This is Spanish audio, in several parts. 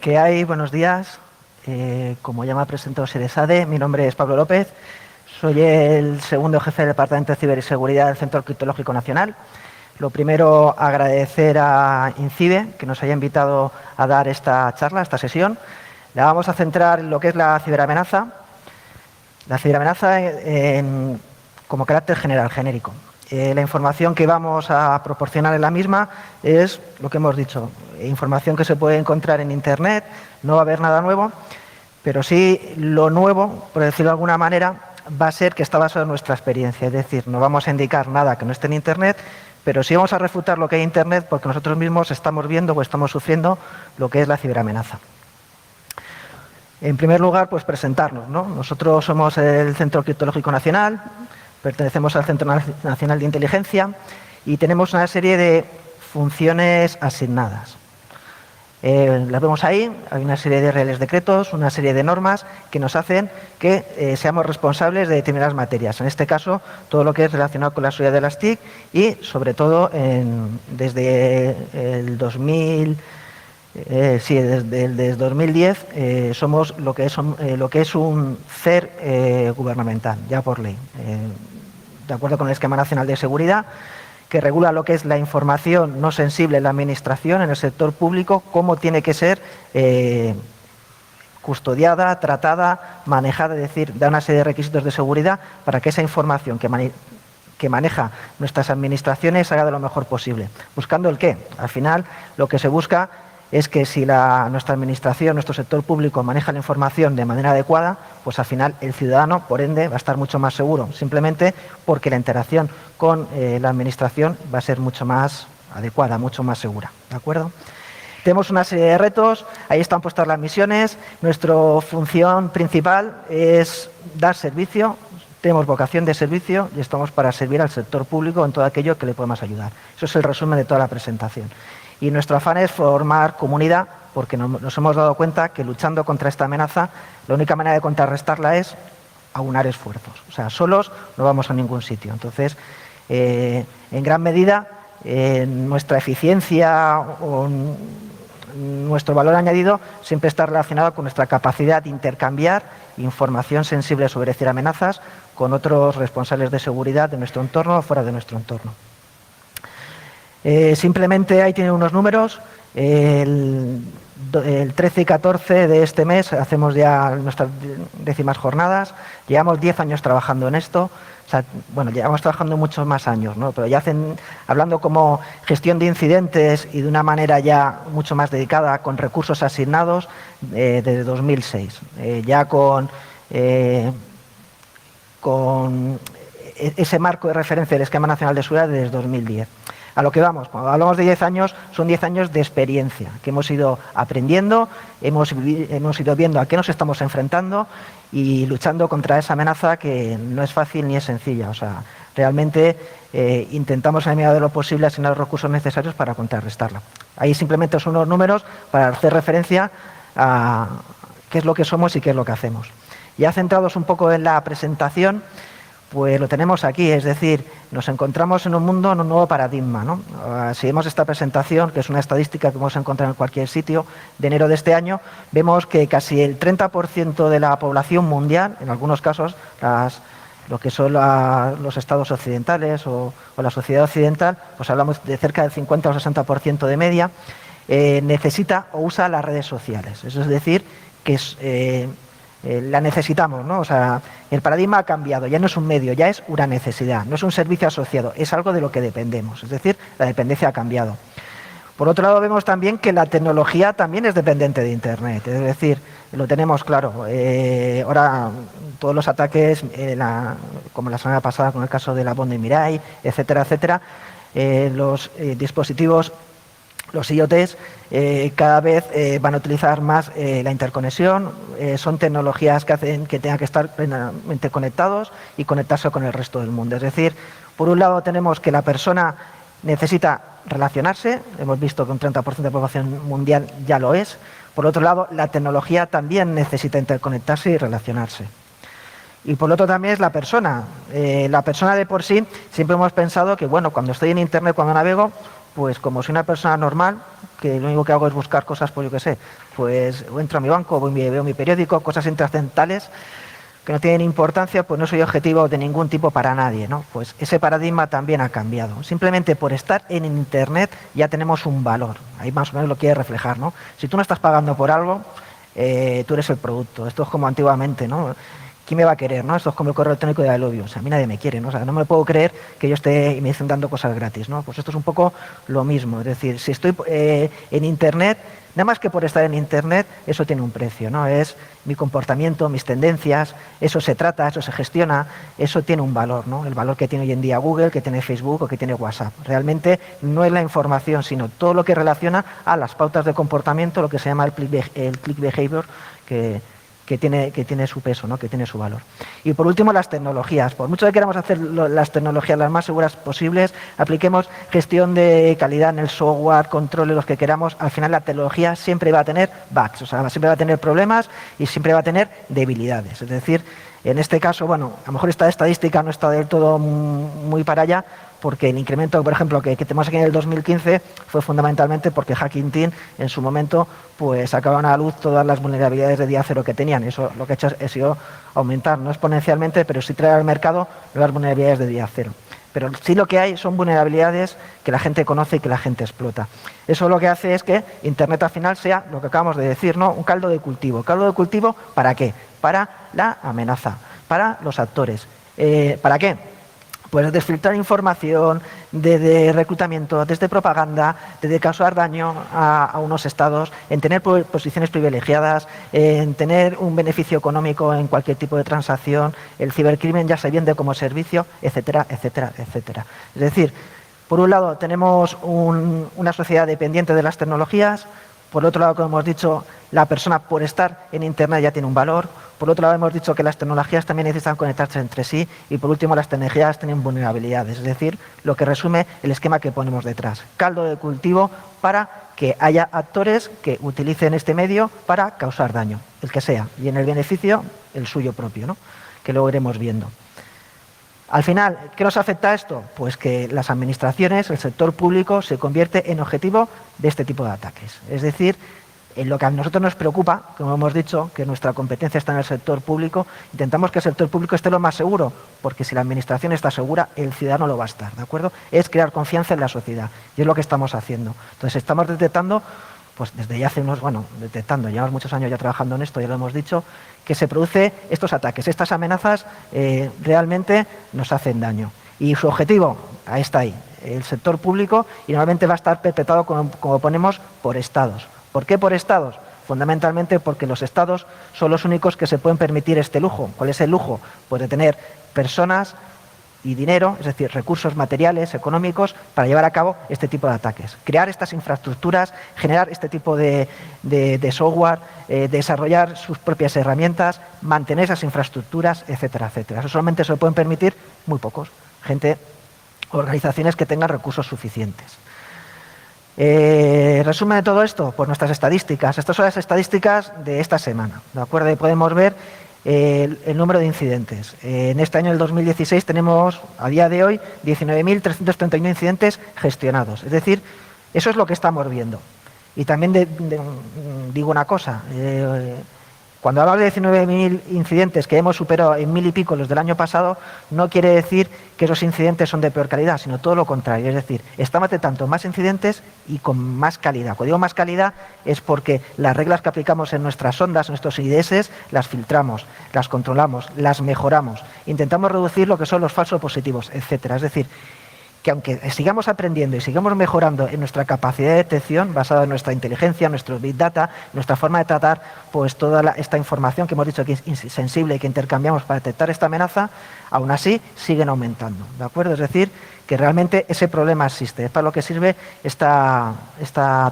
¿Qué hay? Buenos días. Como ya me ha presentado Seresade, mi nombre es Pablo López. Soy el segundo jefe del Departamento de Ciberseguridad del Centro Criptológico Nacional. Lo primero, agradecer a INCIBE que nos haya invitado a dar esta charla, esta sesión. La vamos a centrar en lo que es la ciberamenaza. La ciberamenaza como carácter general, genérico. La información que vamos a proporcionar en la misma es lo que hemos dicho, información que se puede encontrar en Internet, no va a haber nada nuevo, pero sí lo nuevo, por decirlo de alguna manera, va a ser que está basado en nuestra experiencia, es decir, no vamos a indicar nada que no esté en Internet, pero sí vamos a refutar lo que hay en Internet porque nosotros mismos estamos viendo o estamos sufriendo lo que es la ciberamenaza. En primer lugar, pues presentarnos, ¿no? Nosotros somos el Centro Criptológico Nacional, pertenecemos al Centro Nacional de Inteligencia y tenemos una serie de funciones asignadas. Las vemos ahí, hay una serie de reales decretos, una serie de normas que nos hacen que seamos responsables de determinadas materias. En este caso, todo lo que es relacionado con la seguridad de las TIC y, sobre todo, desde el 2010 somos lo que es un CER gubernamental, ya por ley, de acuerdo con el Esquema Nacional de Seguridad, que regula lo que es la información no sensible en la administración, en el sector público, cómo tiene que ser custodiada, tratada, manejada, es decir, da una serie de requisitos de seguridad para que esa información que maneja nuestras administraciones haga de lo mejor posible. ¿Buscando el qué? Al final, lo que se busca es que si nuestra administración, nuestro sector público maneja la información de manera adecuada, pues al final el ciudadano, por ende, va a estar mucho más seguro, simplemente porque la interacción con la administración va a ser mucho más adecuada, mucho más segura. ¿De acuerdo? Tenemos una serie de retos, ahí están puestas las misiones. Nuestra función principal es dar servicio, tenemos vocación de servicio y estamos para servir al sector público en todo aquello que le podemos ayudar. Eso es el resumen de toda la presentación. Y nuestro afán es formar comunidad, porque nos hemos dado cuenta que luchando contra esta amenaza, la única manera de contrarrestarla es aunar esfuerzos. O sea, solos no vamos a ningún sitio. Entonces, en gran medida, nuestra eficiencia o nuestro valor añadido siempre está relacionado con nuestra capacidad de intercambiar información sensible sobre amenazas con otros responsables de seguridad de nuestro entorno o fuera de nuestro entorno. Simplemente ahí tienen unos números. El 13 y 14 de este mes hacemos ya nuestras 10º jornadas. Llevamos 10 años trabajando en esto. O sea, bueno, llevamos trabajando muchos más años, ¿no? Pero ya hablando como gestión de incidentes y de una manera ya mucho más dedicada con recursos asignados desde 2006. Ya con ese marco de referencia del Esquema Nacional de Seguridad desde 2010. A lo que vamos, cuando hablamos de 10 años, son 10 años de experiencia, que hemos ido aprendiendo, hemos ido viendo a qué nos estamos enfrentando y luchando contra esa amenaza que no es fácil ni es sencilla. O sea, realmente intentamos en la medida de lo posible asignar los recursos necesarios para contrarrestarla. Ahí simplemente son unos números para hacer referencia a qué es lo que somos y qué es lo que hacemos. Ya centrados un poco en la presentación, pues lo tenemos aquí, es decir, nos encontramos en un mundo, en un nuevo paradigma, ¿no? Si vemos esta presentación, que es una estadística que vamos a encontrar en cualquier sitio, de enero de este año, vemos que casi el 30% de la población mundial, en algunos casos, lo que son los estados occidentales o la sociedad occidental, pues hablamos de cerca del 50 o 60% de media, necesita o usa las redes sociales. Eso es decir, que la necesitamos, ¿no? O sea, el paradigma ha cambiado, ya no es un medio, ya es una necesidad, no es un servicio asociado, es algo de lo que dependemos, es decir, la dependencia ha cambiado. Por otro lado, vemos también que la tecnología también es dependiente de Internet, es decir, lo tenemos claro. Ahora, todos los ataques, como la semana pasada con el caso de la bomba de Mirai, etcétera, etcétera, los dispositivos, los IoTs, cada vez van a utilizar más la interconexión, son tecnologías que hacen que tengan que estar plenamente conectados y conectarse con el resto del mundo. Es decir, por un lado tenemos que la persona necesita relacionarse, hemos visto que un 30% de la población mundial ya lo es. Por otro lado, la tecnología también necesita interconectarse y relacionarse. Y por lo otro también es la persona. La persona de por sí, siempre hemos pensado que, bueno, cuando estoy en Internet, cuando navego, pues como soy una persona normal, que lo único que hago es buscar cosas, pues yo qué sé, pues entro a mi banco, veo mi periódico, cosas intrascendentales que no tienen importancia, pues no soy objetivo de ningún tipo para nadie, ¿no? Pues ese paradigma también ha cambiado. Simplemente por estar en Internet ya tenemos un valor. Ahí más o menos lo quiere reflejar, ¿no? Si tú no estás pagando por algo, tú eres el producto. Esto es como antiguamente, ¿no? ¿Quién me va a querer, no? Esto es como el correo electrónico de Alobio. O sea, a mí nadie me quiere, ¿no? O sea, no me puedo creer que yo esté y me estén dando cosas gratis, ¿no? Pues esto es un poco lo mismo. Es decir, si estoy en Internet, nada más que por estar en Internet, eso tiene un precio, ¿no? Es mi comportamiento, mis tendencias, eso se trata, eso se gestiona, eso tiene un valor, ¿no? El valor que tiene hoy en día Google, que tiene Facebook o que tiene WhatsApp. Realmente no es la información, sino todo lo que relaciona a las pautas de comportamiento, lo que se llama el click behavior, que tiene su peso, ¿no? Que tiene su valor. Y por último, las tecnologías. Por mucho que queramos hacer las tecnologías las más seguras posibles, apliquemos gestión de calidad en el software, controles, los que queramos, al final la tecnología siempre va a tener bugs, o sea, siempre va a tener problemas y siempre va a tener debilidades. Es decir, en este caso, bueno, a lo mejor esta estadística no está del todo muy para allá, porque el incremento, por ejemplo, que tenemos aquí en el 2015 fue fundamentalmente porque Hacking Team en su momento pues sacaban a la luz todas las vulnerabilidades de día cero que tenían. Eso lo que ha hecho ha sido aumentar, no exponencialmente, pero sí traer al mercado nuevas vulnerabilidades de día cero. Pero sí lo que hay son vulnerabilidades que la gente conoce y que la gente explota. Eso lo que hace es que Internet al final sea lo que acabamos de decir, ¿no? Un caldo de cultivo. ¿Caldo de cultivo para qué? Para la amenaza, para los actores. ¿Para qué? Pues desfiltrar información, de reclutamiento, desde propaganda, de causar daño a unos estados, en tener posiciones privilegiadas, en tener un beneficio económico en cualquier tipo de transacción, el cibercrimen ya se vende como servicio, etcétera, etcétera, etcétera. Es decir, por un lado tenemos una sociedad dependiente de las tecnologías, por otro lado, como hemos dicho, la persona por estar en Internet ya tiene un valor. Por otro lado, hemos dicho que las tecnologías también necesitan conectarse entre sí. Y por último, las tecnologías tienen vulnerabilidades. Es decir, lo que resume el esquema que ponemos detrás. Caldo de cultivo para que haya actores que utilicen este medio para causar daño, el que sea. Y en el beneficio, el suyo propio, ¿no? Que luego iremos viendo. Al final, ¿qué nos afecta esto? Pues que las administraciones, el sector público, se convierte en objetivo de este tipo de ataques. Es decir, en lo que a nosotros nos preocupa, como hemos dicho, que nuestra competencia está en el sector público, intentamos que el sector público esté lo más seguro, porque si la administración está segura, el ciudadano lo va a estar, ¿de acuerdo? Es crear confianza en la sociedad, y es lo que estamos haciendo. Entonces, estamos detectando, pues desde ya hace llevamos muchos años ya trabajando en esto, ya lo hemos dicho, que se produce estos ataques, estas amenazas realmente nos hacen daño. Y su objetivo, ahí está ahí, el sector público, y normalmente va a estar perpetrado, como ponemos, por estados. ¿Por qué por estados? Fundamentalmente porque los estados son los únicos que se pueden permitir este lujo. ¿Cuál es el lujo? Pues de tener personas y dinero, es decir, recursos materiales, económicos, para llevar a cabo este tipo de ataques. Crear estas infraestructuras, generar este tipo de software, desarrollar sus propias herramientas, mantener esas infraestructuras, etcétera, etcétera. Eso solamente se lo pueden permitir muy pocos. Organizaciones que tengan recursos suficientes. Resumen de todo esto, pues nuestras estadísticas. Estas son las estadísticas de esta semana, ¿de acuerdo? Y podemos ver el número de incidentes. En este año, el 2016, tenemos a día de hoy 19.331 incidentes gestionados. Es decir, eso es lo que estamos viendo. Y también digo una cosa. Cuando hablamos de 19.000 incidentes que hemos superado en 1.000 y pico los del año pasado, no quiere decir que esos incidentes son de peor calidad, sino todo lo contrario. Es decir, estamos detectando más incidentes y con más calidad. Cuando digo más calidad es porque las reglas que aplicamos en nuestras ondas, en nuestros IDS, las filtramos, las controlamos, las mejoramos. Intentamos reducir lo que son los falsos positivos, etcétera. Es decir, que aunque sigamos aprendiendo y sigamos mejorando en nuestra capacidad de detección, basada en nuestra inteligencia, nuestro big data, nuestra forma de tratar pues toda esta información que hemos dicho que es sensible y que intercambiamos para detectar esta amenaza, aún así siguen aumentando, ¿de acuerdo? Es decir, que realmente ese problema existe. Es para lo que sirve esta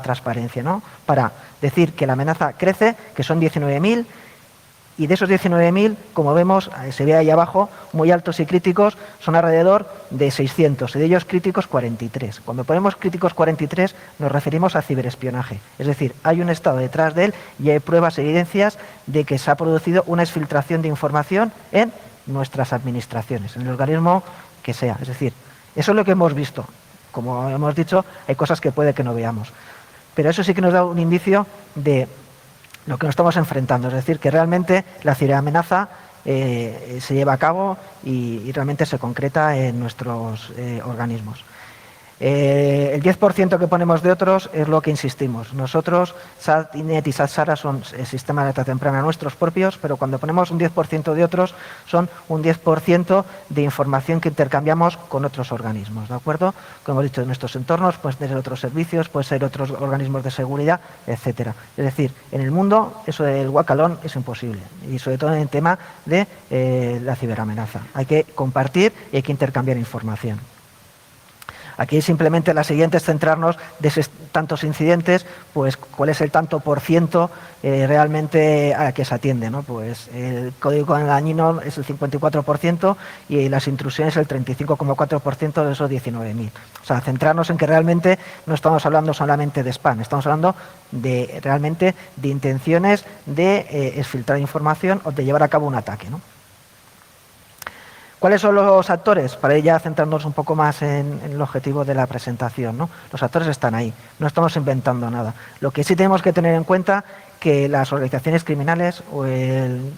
transparencia, ¿no? Para decir que la amenaza crece, que son 19.000, y de esos 19.000, como vemos, se ve ahí abajo, muy altos y críticos, son alrededor de 600, y de ellos críticos 43. Cuando ponemos críticos 43 nos referimos a ciberespionaje, es decir, hay un estado detrás de él y hay pruebas, evidencias de que se ha producido una exfiltración de información en nuestras administraciones, en el organismo que sea. Es decir, eso es lo que hemos visto. como hemos dicho, hay cosas que puede que no veamos. Pero eso sí que nos da un indicio de lo que nos estamos enfrentando, es decir, que realmente la ciberamenaza se lleva a cabo y realmente se concreta en nuestros organismos. El 10% que ponemos de otros es lo que insistimos. Nosotros, SAT-INET y SAT-SARA son sistemas de alerta temprana nuestros propios, pero cuando ponemos un 10% de otros, son un 10% de información que intercambiamos con otros organismos, ¿de acuerdo? Como hemos dicho, en nuestros entornos, pueden ser otros servicios, pueden ser otros organismos de seguridad, etcétera. Es decir, en el mundo, eso del walk-alone es imposible, y sobre todo en el tema de la ciberamenaza. Hay que compartir y hay que intercambiar información. Aquí simplemente la siguiente es centrarnos de esos tantos incidentes, pues cuál es el tanto por ciento realmente a que se atiende, ¿no? Pues el código dañino es el 54% y las intrusiones el 35,4% de esos 19.000. O sea, centrarnos en que realmente no estamos hablando solamente de spam, estamos hablando de realmente de intenciones de exfiltrar información o de llevar a cabo un ataque, ¿no? ¿Cuáles son los actores? Para ya centrarnos un poco más en el objetivo de la presentación, ¿no? Los actores están ahí, no estamos inventando nada. Lo que sí tenemos que tener en cuenta que las organizaciones criminales o el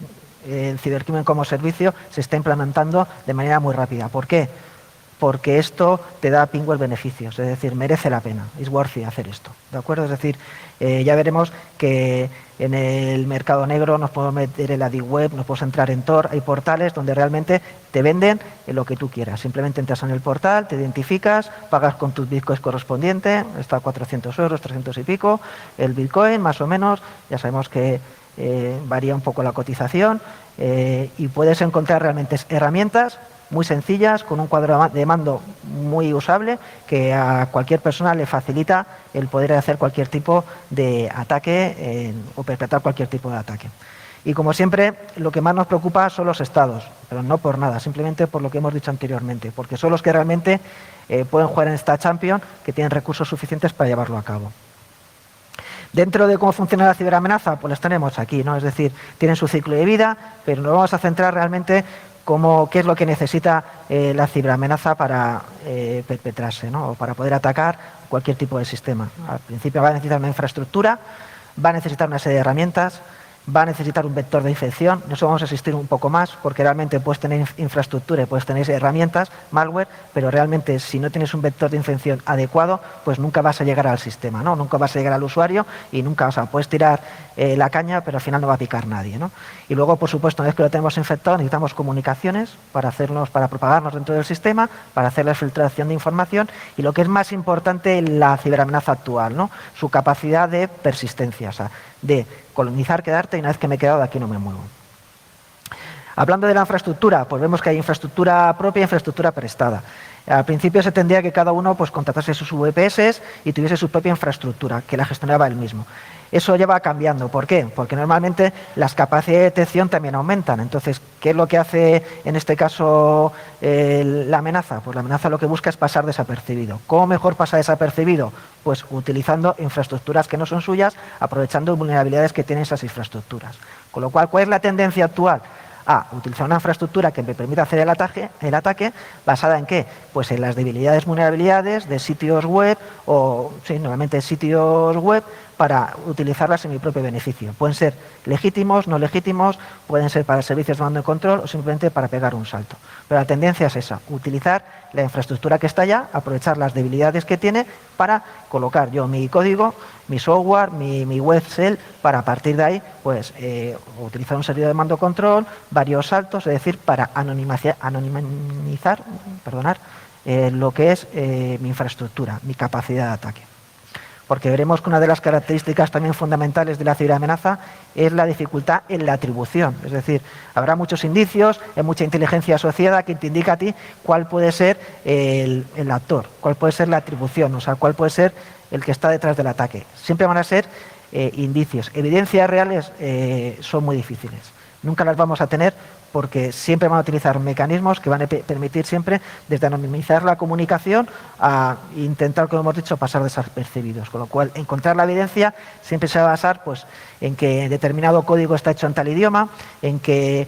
cibercrimen como servicio se está implementando de manera muy rápida. ¿Por qué? Porque esto te da pingües beneficios, es decir, merece la pena, es worthy hacer esto, ¿de acuerdo? Es decir, ya veremos que en el mercado negro nos podemos meter en la deep web, nos podemos entrar en Tor, hay portales donde realmente te venden lo que tú quieras, simplemente entras en el portal, te identificas, pagas con tus bitcoins correspondientes, está a 400 euros, 300 y pico, el bitcoin más o menos, ya sabemos que varía un poco la cotización y puedes encontrar realmente herramientas muy sencillas, con un cuadro de mando muy usable, que a cualquier persona le facilita el poder hacer cualquier tipo de ataque o perpetrar cualquier tipo de ataque. Y como siempre, lo que más nos preocupa son los estados, pero no por nada, simplemente por lo que hemos dicho anteriormente, porque son los que realmente pueden jugar en esta Champions, que tienen recursos suficientes para llevarlo a cabo. Dentro de cómo funciona la ciberamenaza, pues las tenemos aquí, ¿no? Es decir, tienen su ciclo de vida, pero nos vamos a centrar realmente qué es lo que necesita la ciberamenaza para perpetrarse, ¿no? O para poder atacar cualquier tipo de sistema. Al principio va a necesitar una infraestructura, va a necesitar una serie de herramientas, va a necesitar un vector de infección. En eso vamos a asistir un poco más, porque realmente puedes tener infraestructura y puedes tener herramientas, malware, pero realmente si no tienes un vector de infección adecuado, pues nunca vas a llegar al sistema, ¿no? Nunca vas a llegar al usuario y nunca, o sea, puedes tirar la caña, pero al final no va a picar nadie, ¿no? Y luego, por supuesto, una vez que lo tenemos infectado, necesitamos comunicaciones para propagarnos dentro del sistema, para hacer la filtración de información y lo que es más importante, la ciberamenaza actual, ¿no? Su capacidad de persistencia, o sea, de colonizar, quedarte y una vez que me he quedado de aquí no me muevo. Hablando de la infraestructura, pues vemos que hay infraestructura propia e infraestructura prestada. Al principio se tendría que cada uno pues contratase sus VPS y tuviese su propia infraestructura, que la gestionaba él mismo. Eso ya va cambiando. ¿Por qué? Porque normalmente las capacidades de detección también aumentan. Entonces, ¿qué es lo que hace en este caso la amenaza? Pues la amenaza lo que busca es pasar desapercibido. ¿Cómo mejor pasa desapercibido? Pues utilizando infraestructuras que no son suyas, aprovechando vulnerabilidades que tienen esas infraestructuras. Con lo cual, ¿cuál es la tendencia actual? Utilizar una infraestructura que me permita hacer el ataque, ¿basada en qué? Pues en las debilidades, vulnerabilidades de sitios web o, sí, normalmente sitios web, para utilizarlas en mi propio beneficio. Pueden ser legítimos, no legítimos, pueden ser para servicios de mando y control o simplemente para pegar un salto. Pero la tendencia es esa, utilizar la infraestructura que está allá, aprovechar las debilidades que tiene para colocar yo mi código, mi software, mi web shell, para a partir de ahí pues utilizar un servidor de mando control, varios saltos, es decir, para anonimizar lo que es mi infraestructura, mi capacidad de ataque. Porque veremos que una de las características también fundamentales de la ciberamenaza es la dificultad en la atribución. Es decir, habrá muchos indicios, hay mucha inteligencia asociada que te indica a ti cuál puede ser el actor, cuál puede ser la atribución, o sea, cuál puede ser el que está detrás del ataque. Siempre van a ser indicios. Evidencias reales son muy difíciles. Nunca las vamos a tener porque siempre van a utilizar mecanismos que van a permitir siempre desde anonimizar la comunicación a intentar, como hemos dicho, pasar desapercibidos. Con lo cual, encontrar la evidencia siempre se va a basar pues, en que determinado código está hecho en tal idioma, en que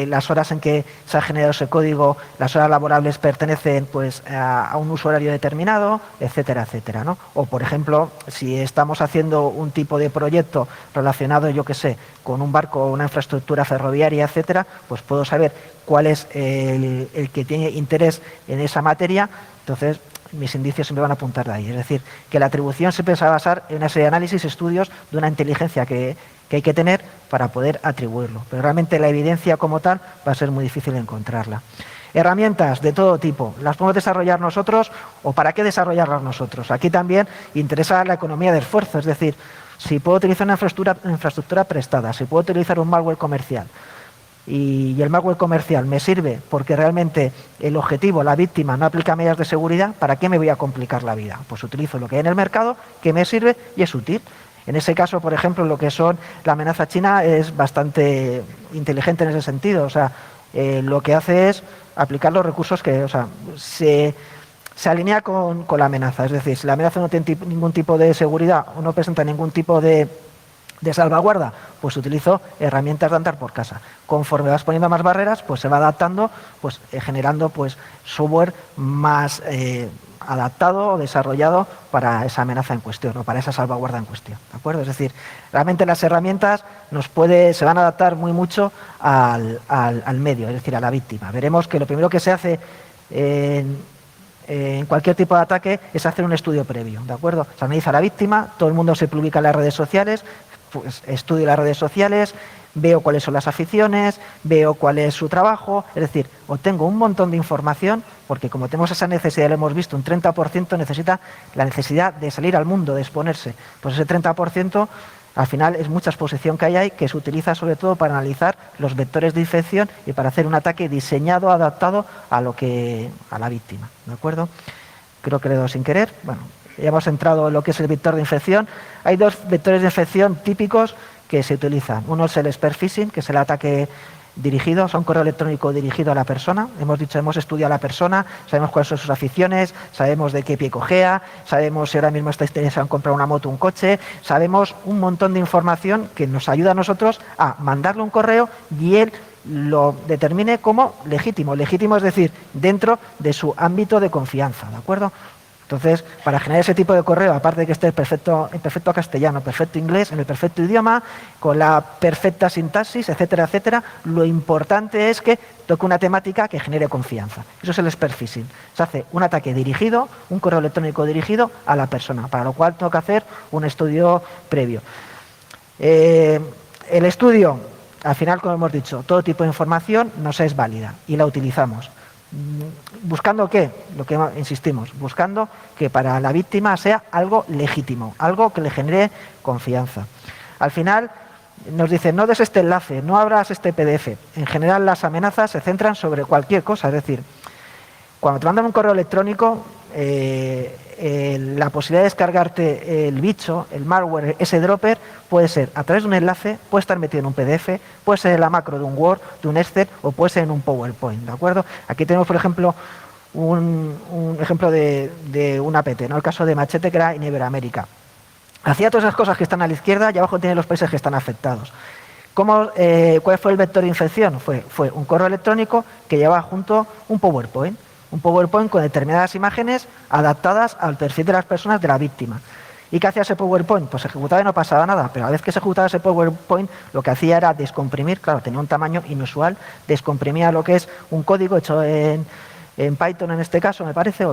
las horas en que se ha generado ese código, las horas laborables pertenecen pues, a un uso horario determinado, etcétera, etcétera, ¿no? O, por ejemplo, si estamos haciendo un tipo de proyecto relacionado, yo qué sé, con un barco o una infraestructura ferroviaria, etcétera, pues puedo saber cuál es el que tiene interés en esa materia. Entonces, mis indicios siempre van a apuntar de ahí. Es decir, que la atribución siempre se va a basar en una serie de análisis, estudios de una inteligencia que hay que tener para poder atribuirlo. Pero realmente la evidencia como tal va a ser muy difícil encontrarla. Herramientas de todo tipo. ¿Las podemos desarrollar nosotros o para qué desarrollarlas nosotros? Aquí también interesa la economía del esfuerzo. Es decir, si puedo utilizar una infraestructura prestada, si puedo utilizar un malware comercial, y el malware comercial me sirve porque realmente el objetivo, la víctima, no aplica medidas de seguridad, ¿para qué me voy a complicar la vida? Pues utilizo lo que hay en el mercado, que me sirve y es útil. En ese caso, por ejemplo, lo que son la amenaza china es bastante inteligente en ese sentido. O sea, lo que hace es aplicar los recursos que, o sea, se alinea con la amenaza. Es decir, si la amenaza no tiene ningún tipo de seguridad o no presenta ningún tipo de salvaguarda, pues utilizo herramientas de andar por casa. Conforme vas poniendo más barreras, pues se va adaptando, pues generando pues software más adaptado o desarrollado para esa amenaza en cuestión o para esa salvaguarda en cuestión, ¿de acuerdo? Es decir, realmente las herramientas se van a adaptar muy mucho al medio, es decir, a la víctima. Veremos que lo primero que se hace en cualquier tipo de ataque es hacer un estudio previo, ¿de acuerdo? Se analiza a la víctima, todo el mundo se publica en las redes sociales, pues estudio las redes sociales, veo cuáles son las aficiones, veo cuál es su trabajo, es decir, obtengo un montón de información, porque como tenemos esa necesidad, lo hemos visto, un 30% necesita la necesidad de salir al mundo, de exponerse. Pues ese 30% al final es mucha exposición que hay ahí, que se utiliza sobre todo para analizar los vectores de infección y para hacer un ataque diseñado, adaptado a la víctima, ¿de acuerdo? Creo que le he dado sin querer. Bueno, ya hemos entrado en lo que es el vector de infección. Hay dos vectores de infección típicos que se utilizan. Uno es el spear phishing, que es el ataque dirigido, es un correo electrónico dirigido a la persona. Hemos estudiado a la persona, sabemos cuáles son sus aficiones, sabemos de qué pie cojea, sabemos si ahora mismo está interesado en comprar una moto o un coche, sabemos un montón de información que nos ayuda a nosotros a mandarle un correo y él lo determine como legítimo. Legítimo es decir, dentro de su ámbito de confianza, ¿de acuerdo? Entonces, para generar ese tipo de correo, aparte de que esté en perfecto castellano, perfecto inglés, en el perfecto idioma, con la perfecta sintaxis, etcétera, etcétera, lo importante es que toque una temática que genere confianza. Eso es el spear phishing. Se hace un ataque dirigido, un correo electrónico dirigido a la persona, para lo cual tengo que hacer un estudio previo. El estudio, al final, como hemos dicho, todo tipo de información nos es válida y la utilizamos. ¿Buscando qué? Lo que insistimos, buscando que para la víctima sea algo legítimo, algo que le genere confianza. Al final nos dicen, no des este enlace, no abras este PDF. En general las amenazas se centran sobre cualquier cosa, es decir, cuando te mandan un correo electrónico, la posibilidad de descargarte el bicho, el malware, ese dropper, puede ser a través de un enlace, puede estar metido en un PDF, puede ser en la macro de un Word, de un Excel o puede ser en un PowerPoint, ¿de acuerdo? Aquí tenemos, por ejemplo, un ejemplo de un APT, ¿no? El caso de Machete, que era en Iberoamérica. Hacía todas esas cosas que están a la izquierda y abajo tiene los países que están afectados. ¿Cuál fue el vector de infección? Fue un correo electrónico que llevaba junto un PowerPoint. Un PowerPoint con determinadas imágenes adaptadas al perfil de las personas de la víctima. ¿Y qué hacía ese PowerPoint? Pues se ejecutaba y no pasaba nada, pero a la vez que se ejecutaba ese PowerPoint, lo que hacía era descomprimir, claro, tenía un tamaño inusual, descomprimía lo que es un código hecho en Python en este caso, me parece,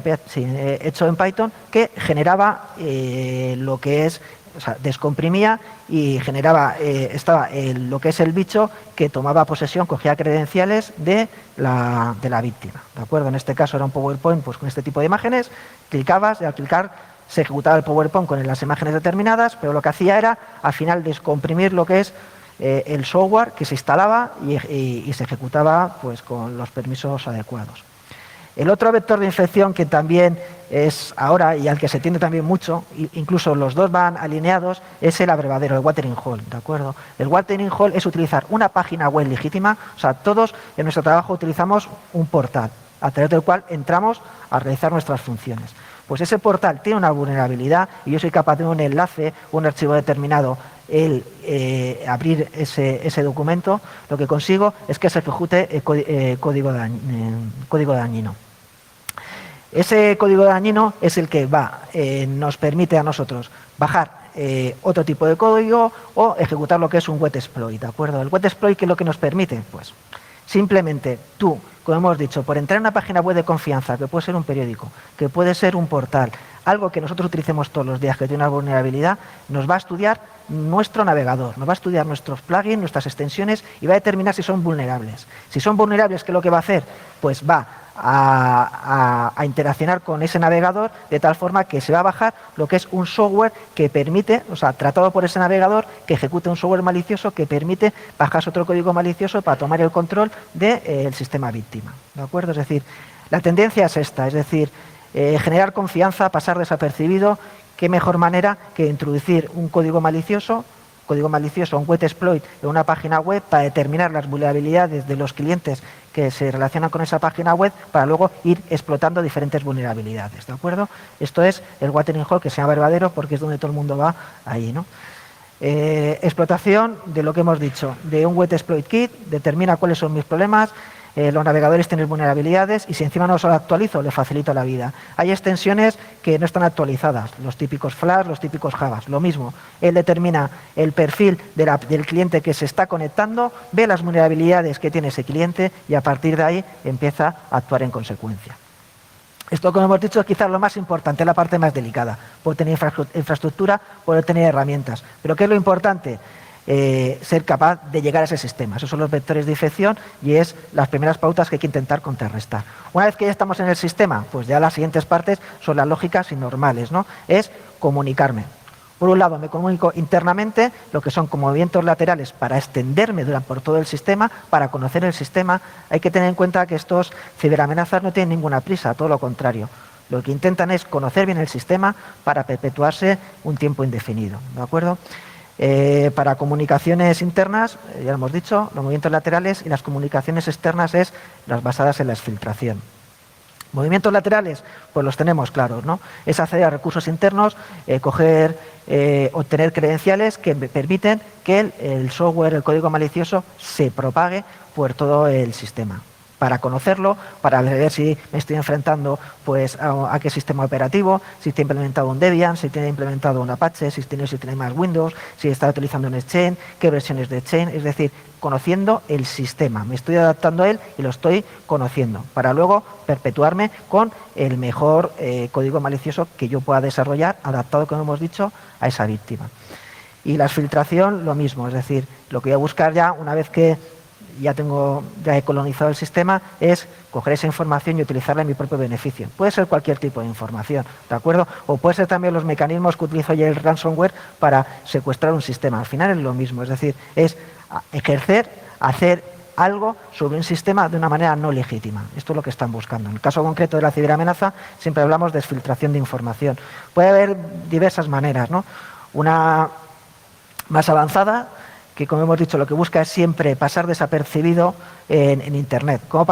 hecho en Python, que generaba lo que es, o sea, descomprimía y generaba, lo que es el bicho que tomaba posesión, cogía credenciales de la víctima, ¿de acuerdo? En este caso era un PowerPoint pues con este tipo de imágenes, clicabas y al clicar se ejecutaba el PowerPoint con las imágenes determinadas, pero lo que hacía era al final descomprimir lo que es el software que se instalaba y se ejecutaba pues con los permisos adecuados. El otro vector de infección que también es ahora y al que se tiende también mucho, incluso los dos van alineados, es el abrevadero, el watering hole, ¿de acuerdo? El watering hole es utilizar una página web legítima, o sea, todos en nuestro trabajo utilizamos un portal, a través del cual entramos a realizar nuestras funciones. Pues ese portal tiene una vulnerabilidad y yo soy capaz de un enlace, un archivo determinado, abrir ese documento, lo que consigo es que se ejecute código dañino. Ese código dañino es el que nos permite a nosotros bajar otro tipo de código o ejecutar lo que es un wet exploit, ¿de acuerdo? El wet exploit, ¿qué es lo que nos permite? Pues simplemente tú, como hemos dicho, por entrar en una página web de confianza, que puede ser un periódico, que puede ser un portal, algo que nosotros utilicemos todos los días que tiene una vulnerabilidad, nos va a estudiar nuestro navegador, nos va a estudiar nuestros plugins, nuestras extensiones y va a determinar si son vulnerables. Si son vulnerables, ¿qué es lo que va a hacer? Pues va a interaccionar con ese navegador de tal forma que se va a bajar lo que es un software que permite, o sea, tratado por ese navegador, que ejecute un software malicioso que permite bajarse otro código malicioso para tomar el control del sistema víctima, ¿de acuerdo? Es decir, la tendencia es esta, es decir, generar confianza, pasar desapercibido. ¿Qué mejor manera que introducir un código malicioso, un wet exploit en una página web para determinar las vulnerabilidades de los clientes que se relacionan con esa página web para luego ir explotando diferentes vulnerabilidades, ¿de acuerdo? Esto es el watering hole, que se llama verdadero porque es donde todo el mundo va ahí, ¿no? Explotación de lo que hemos dicho, de un wet exploit kit, determina cuáles son mis problemas. Los navegadores tienen vulnerabilidades y si encima no los actualizo, le facilito la vida. Hay extensiones que no están actualizadas, los típicos Flash, los típicos Java, lo mismo. Él determina el perfil del cliente que se está conectando, ve las vulnerabilidades que tiene ese cliente y a partir de ahí empieza a actuar en consecuencia. Esto, como hemos dicho, es quizás lo más importante, la parte más delicada. Puede tener infraestructura, puede tener herramientas. Pero ¿qué es lo importante? Ser capaz de llegar a ese sistema. Esos son los vectores de infección y es las primeras pautas que hay que intentar contrarrestar. Una vez que ya estamos en el sistema, pues ya las siguientes partes son las lógicas y normales, ¿no? Es comunicarme. Por un lado, me comunico internamente, lo que son como movimientos laterales para extenderme por todo el sistema, para conocer el sistema. Hay que tener en cuenta que estos ciberamenazas no tienen ninguna prisa, todo lo contrario. Lo que intentan es conocer bien el sistema para perpetuarse un tiempo indefinido, ¿de acuerdo? Para comunicaciones internas, ya lo hemos dicho, los movimientos laterales, y las comunicaciones externas es las basadas en la exfiltración. Movimientos laterales, pues los tenemos claros, ¿no? Es acceder a recursos internos, obtener credenciales que permiten que el software, el código malicioso, se propague por todo el sistema. Para conocerlo, para ver si me estoy enfrentando pues, a qué sistema operativo, si está implementado un Debian, si tiene implementado un Apache, si tiene más Windows, si está utilizando un Exchange, qué versiones de Exchange, es decir, conociendo el sistema. Me estoy adaptando a él y lo estoy conociendo para luego perpetuarme con el mejor código malicioso que yo pueda desarrollar, adaptado, como hemos dicho, a esa víctima. Y la exfiltración, lo mismo, es decir, lo que voy a buscar ya una vez que ya he colonizado el sistema, es coger esa información y utilizarla en mi propio beneficio. Puede ser cualquier tipo de información, ¿de acuerdo? O puede ser también los mecanismos que utilizo ya el ransomware para secuestrar un sistema. Al final es lo mismo, es decir, es hacer algo sobre un sistema de una manera no legítima. Esto es lo que están buscando. En el caso concreto de la ciberamenaza, siempre hablamos de exfiltración de información. Puede haber diversas maneras, ¿no? Una más avanzada, que como hemos dicho, lo que busca es siempre pasar desapercibido en Internet. ¿Cómo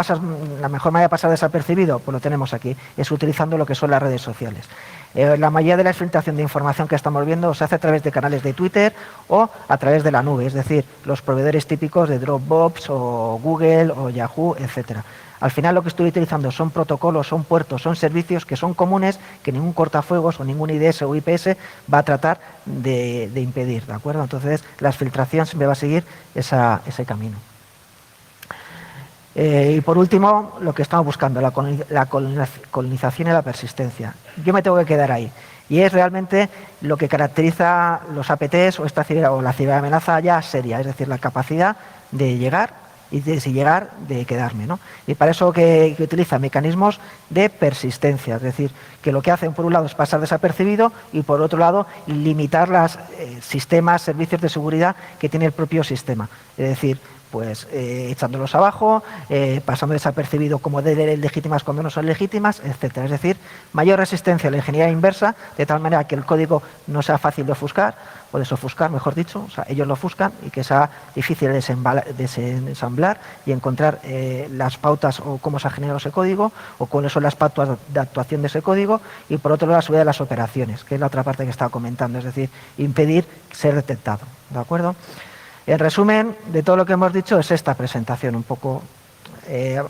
la mejor manera de pasar desapercibido? Pues lo tenemos aquí, es utilizando lo que son las redes sociales. La mayoría de la exfiltración de información que estamos viendo se hace a través de canales de Twitter o a través de la nube, es decir, los proveedores típicos de Dropbox o Google o Yahoo, etcétera. Al final lo que estoy utilizando son protocolos, son puertos, son servicios que son comunes, que ningún cortafuegos o ningún IDS o IPS va a tratar de impedir, ¿de acuerdo? Entonces la exfiltración siempre va a seguir ese camino. Y por último, lo que estamos buscando, la colonización y la persistencia. Yo me tengo que quedar ahí. Y es realmente lo que caracteriza los APTs o la ciberamenaza ya seria, es decir, la capacidad de llegar y de quedarme, ¿no? Y para eso que utiliza mecanismos de persistencia, es decir, que lo que hacen por un lado es pasar desapercibido y por otro lado limitar los sistemas, servicios de seguridad que tiene el propio sistema. Es decir, pues echándolos abajo, pasando desapercibido como de legítimas cuando no son legítimas, etcétera. Es decir, mayor resistencia a la ingeniería inversa, de tal manera que el código no sea fácil de ofuscar, o desofuscar, mejor dicho, o sea, ellos lo ofuscan y que sea difícil desensamblar y encontrar las pautas o cómo se ha generado ese código o cuáles son las pautas de actuación de ese código, y por otro lado la seguridad de las operaciones, que es la otra parte que estaba comentando, es decir, impedir ser detectado. ¿De acuerdo? En resumen, de todo lo que hemos dicho es esta presentación, un poco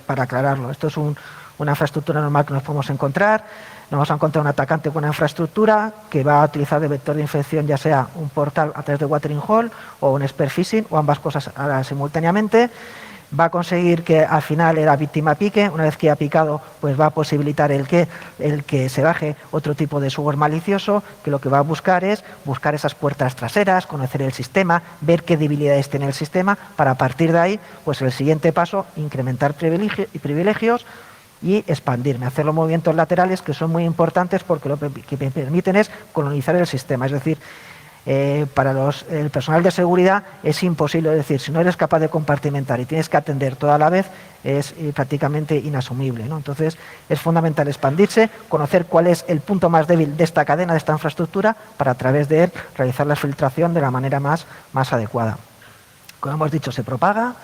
para aclararlo. Esto es una infraestructura normal que nos podemos encontrar. Nos vamos a encontrar un atacante con una infraestructura que va a utilizar de vector de infección ya sea un portal a través de watering hole o un spear phishing o ambas cosas simultáneamente. Va a conseguir que al final la víctima pique. Una vez que ha picado, pues va a posibilitar el que se baje otro tipo de software malicioso, que lo que va a buscar es buscar esas puertas traseras, conocer el sistema, ver qué debilidades tiene el sistema, para a partir de ahí, pues el siguiente paso, incrementar privilegios y expandirme, hacer los movimientos laterales, que son muy importantes porque lo que me permiten es colonizar el sistema. Es decir, para el personal de seguridad es imposible, es decir, si no eres capaz de compartimentar y tienes que atender toda la vez, es prácticamente inasumible, ¿no? Entonces es fundamental expandirse, conocer cuál es el punto más débil de esta cadena, de esta infraestructura, para a través de él realizar la filtración de la manera más adecuada. Como hemos dicho, se propaga,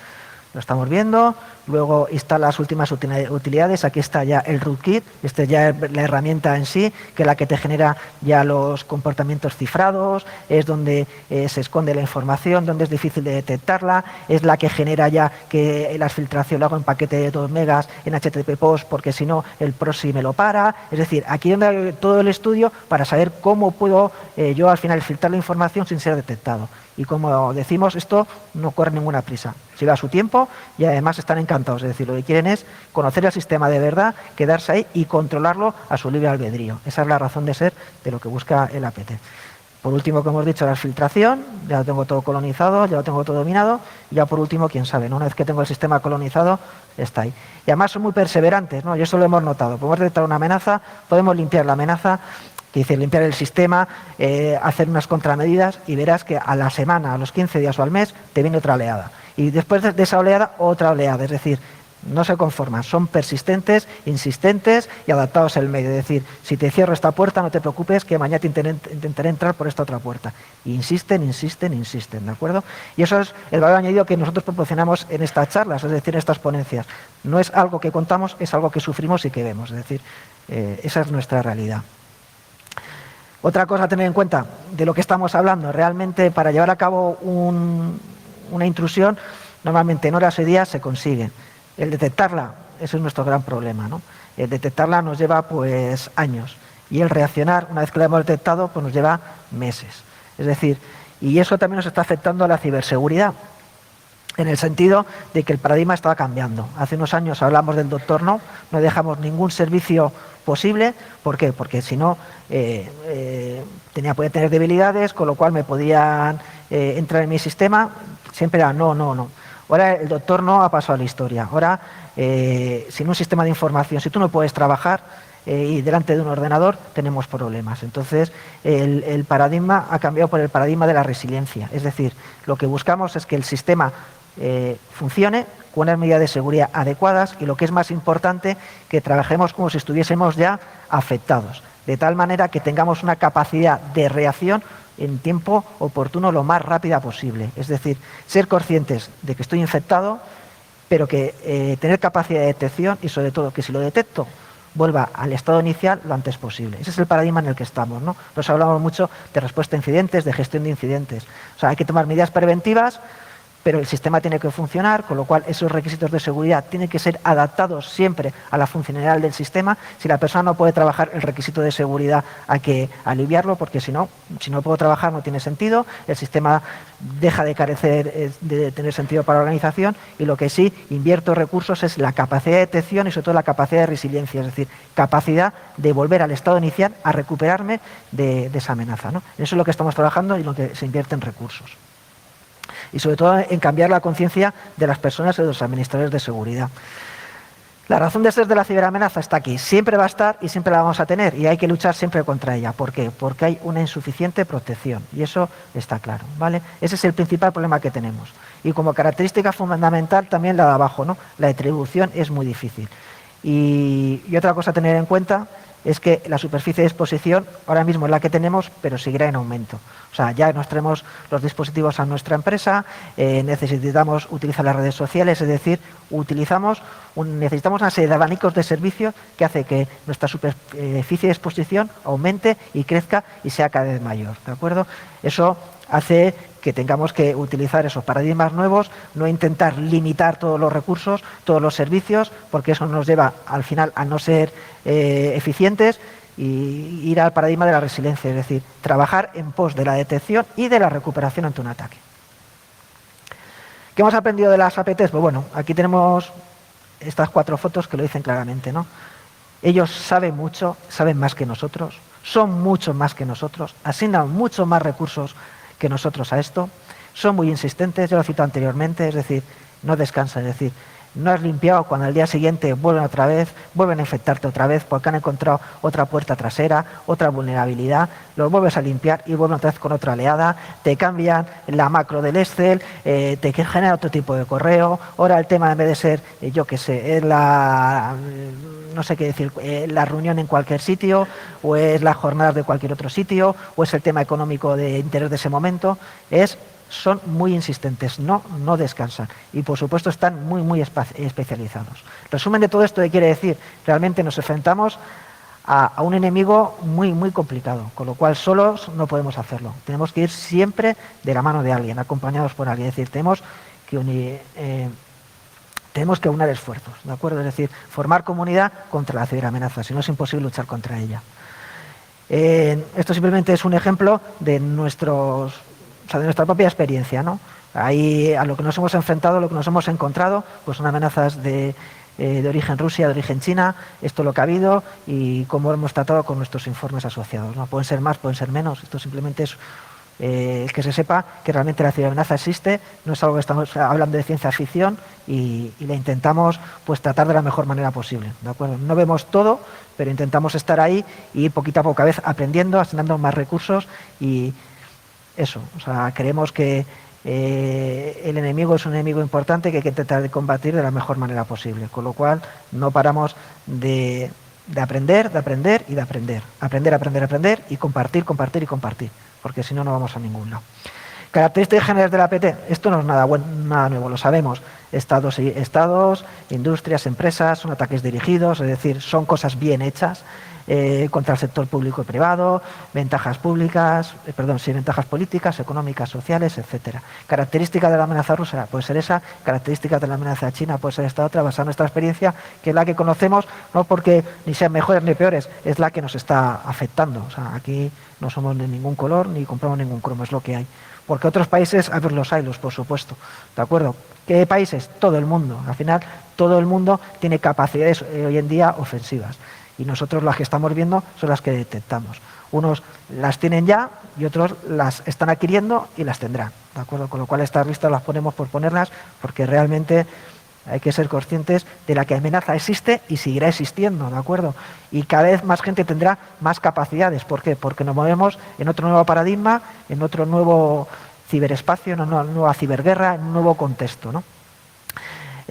lo estamos viendo, luego instala las últimas utilidades. Aquí está ya el rootkit, esta ya es la herramienta en sí, que es la que te genera ya los comportamientos cifrados, es donde se esconde la información, donde es difícil de detectarla, es la que genera ya que la filtración lo hago en paquete de 2 megas en HTTP post, porque si no el proxy me lo para. Es decir, aquí es donde hay todo el estudio para saber cómo puedo yo al final filtrar la información sin ser detectado. Y como decimos, esto no corre ninguna prisa. Lleva su tiempo y además están encantados. Es decir, lo que quieren es conocer el sistema de verdad, quedarse ahí y controlarlo a su libre albedrío. Esa es la razón de ser de lo que busca el APT. Por último, como hemos dicho, la filtración. Ya lo tengo todo colonizado, ya lo tengo todo dominado. Y ya por último, quién sabe, ¿no? Una vez que tengo el sistema colonizado, está ahí. Y además son muy perseverantes, ¿no? Y eso lo hemos notado. Podemos detectar una amenaza, podemos limpiar la amenaza, que dice limpiar el sistema, hacer unas contramedidas, y verás que a la semana, a los 15 días o al mes, te viene otra oleada. Y después de esa oleada, otra oleada. Es decir, no se conforman, son persistentes, insistentes y adaptados al medio. Es decir, si te cierro esta puerta, no te preocupes, que mañana te intentaré entrar por esta otra puerta. Y insisten, ¿de acuerdo? Y eso es el valor añadido que nosotros proporcionamos en estas charlas, es decir, en estas ponencias. No es algo que contamos, es algo que sufrimos y que vemos. Es decir, esa es nuestra realidad. Otra cosa a tener en cuenta de lo que estamos hablando, realmente para llevar a cabo una intrusión, normalmente en horas o días se consigue. El detectarla, ese es nuestro gran problema, ¿no? El detectarla nos lleva pues años, y el reaccionar, una vez que la hemos detectado, pues nos lleva meses. Es decir, y eso también nos está afectando a la ciberseguridad, en el sentido de que el paradigma estaba cambiando. Hace unos años hablamos del doctor no dejamos ningún servicio posible. ¿Por qué? Porque si no, podía tener debilidades, con lo cual me podían entrar en mi sistema. Siempre era no. Ahora el doctor no ha pasado a la historia. Ahora, sin un sistema de información, si tú no puedes trabajar y delante de un ordenador, tenemos problemas. Entonces, el paradigma ha cambiado por el paradigma de la resiliencia. Es decir, lo que buscamos es que el sistema funcione con unas medidas de seguridad adecuadas, y lo que es más importante, que trabajemos como si estuviésemos ya afectados, de tal manera que tengamos una capacidad de reacción en tiempo oportuno lo más rápida posible. Es decir, ser conscientes de que estoy infectado, pero que tener capacidad de detección, y sobre todo que si lo detecto vuelva al estado inicial lo antes posible. Ese es el paradigma en el que estamos, ¿no? Nos hablamos mucho de respuesta a incidentes, de gestión de incidentes. O sea, hay que tomar medidas preventivas, pero el sistema tiene que funcionar, con lo cual esos requisitos de seguridad tienen que ser adaptados siempre a la funcionalidad del sistema. Si la persona no puede trabajar el requisito de seguridad, hay que aliviarlo, porque si no puedo trabajar no tiene sentido, el sistema deja de carecer de tener sentido para la organización, y lo que sí invierto recursos es la capacidad de detección y sobre todo la capacidad de resiliencia, es decir, capacidad de volver al estado inicial, a recuperarme de esa amenaza, ¿no? Eso es lo que estamos trabajando y lo que se invierte en recursos. Y sobre todo en cambiar la conciencia de las personas y de los administradores de seguridad. La razón de ser de la ciberamenaza está aquí. Siempre va a estar y siempre la vamos a tener y hay que luchar siempre contra ella. ¿Por qué? Porque hay una insuficiente protección y eso está claro, ¿vale? Ese es el principal problema que tenemos. Y como característica fundamental también la de abajo, ¿no? La distribución es muy difícil. Y otra cosa a tener en cuenta es que la superficie de exposición ahora mismo es la que tenemos, pero seguirá en aumento. O sea, ya nos traemos los dispositivos a nuestra empresa, necesitamos utilizar las redes sociales, es decir, necesitamos una serie de abanicos de servicios que hace que nuestra superficie de exposición aumente y crezca y sea cada vez mayor, ¿de acuerdo? Eso hace que tengamos que utilizar esos paradigmas nuevos, no intentar limitar todos los recursos, todos los servicios, porque eso nos lleva al final a no ser eficientes y ir al paradigma de la resiliencia, es decir, trabajar en pos de la detección y de la recuperación ante un ataque. ¿Qué hemos aprendido de las APTs? Pues bueno, aquí tenemos estas 4 fotos que lo dicen claramente, ¿no? Ellos saben mucho, saben más que nosotros, son mucho más que nosotros, asignan mucho más recursos que nosotros a esto, son muy insistentes, yo lo he citado anteriormente, es decir, no descansan, es decir, no has limpiado cuando al día siguiente vuelven otra vez, vuelven a infectarte otra vez porque han encontrado otra puerta trasera, otra vulnerabilidad, los vuelves a limpiar y vuelven otra vez con otra oleada, te cambian la macro del Excel, te genera otro tipo de correo, ahora el tema en vez de ser, yo qué sé, es la, no sé qué decir, la reunión en cualquier sitio, o es las jornadas de cualquier otro sitio, o es el tema económico de interés de ese momento, son muy insistentes, no descansan y por supuesto están muy especializados. Resumen de todo esto, ¿qué quiere decir? Realmente nos enfrentamos a un enemigo muy complicado, con lo cual solos no podemos hacerlo. Tenemos que ir siempre de la mano de alguien, acompañados por alguien. Es decir, tenemos que aunar esfuerzos, ¿de acuerdo? Es decir, formar comunidad contra la ciberamenaza, si no es imposible luchar contra ella. Esto simplemente es un ejemplo de de nuestra propia experiencia, ¿no? Ahí a lo que nos hemos enfrentado, lo que nos hemos encontrado, pues son amenazas de origen Rusia, de origen China, esto es lo que ha habido y cómo hemos tratado con nuestros informes asociados, ¿no? Pueden ser más, pueden ser menos, esto simplemente es que se sepa que realmente la ciberamenaza existe, no es algo que estamos hablando de ciencia ficción y la intentamos pues tratar de la mejor manera posible, ¿de acuerdo? No vemos todo, pero intentamos estar ahí y ir poquito a poco a vez aprendiendo, asignando más recursos y eso, o sea, creemos que el enemigo es un enemigo importante que hay que tratar de combatir de la mejor manera posible, con lo cual no paramos de aprender y de aprender. Aprender y compartir, porque si no, no vamos a ningún lado. Características generales de la APT, esto no es nada nuevo, lo sabemos. Estados, industrias, empresas, son ataques dirigidos, es decir, son cosas bien hechas contra el sector público y privado, ventajas políticas, económicas, sociales, etcétera. Características de la amenaza rusa puede ser esa, características de la amenaza china puede ser esta otra, basada en nuestra experiencia, que es la que conocemos, no porque ni sean mejores ni peores, es la que nos está afectando. O sea, aquí no somos de ningún color ni compramos ningún cromo, es lo que hay. Porque otros países, los hay, por supuesto, ¿de acuerdo? ¿Qué países? Todo el mundo. Al final, todo el mundo tiene capacidades hoy en día ofensivas. Y nosotros las que estamos viendo son las que detectamos. Unos las tienen ya y otros las están adquiriendo y las tendrán, ¿de acuerdo? Con lo cual estas listas las ponemos por ponerlas porque realmente hay que ser conscientes de la que amenaza existe y seguirá existiendo, ¿de acuerdo? Y cada vez más gente tendrá más capacidades. ¿Por qué? Porque nos movemos en otro nuevo paradigma, en otro nuevo ciberespacio, en una nueva ciberguerra, en un nuevo contexto, ¿no?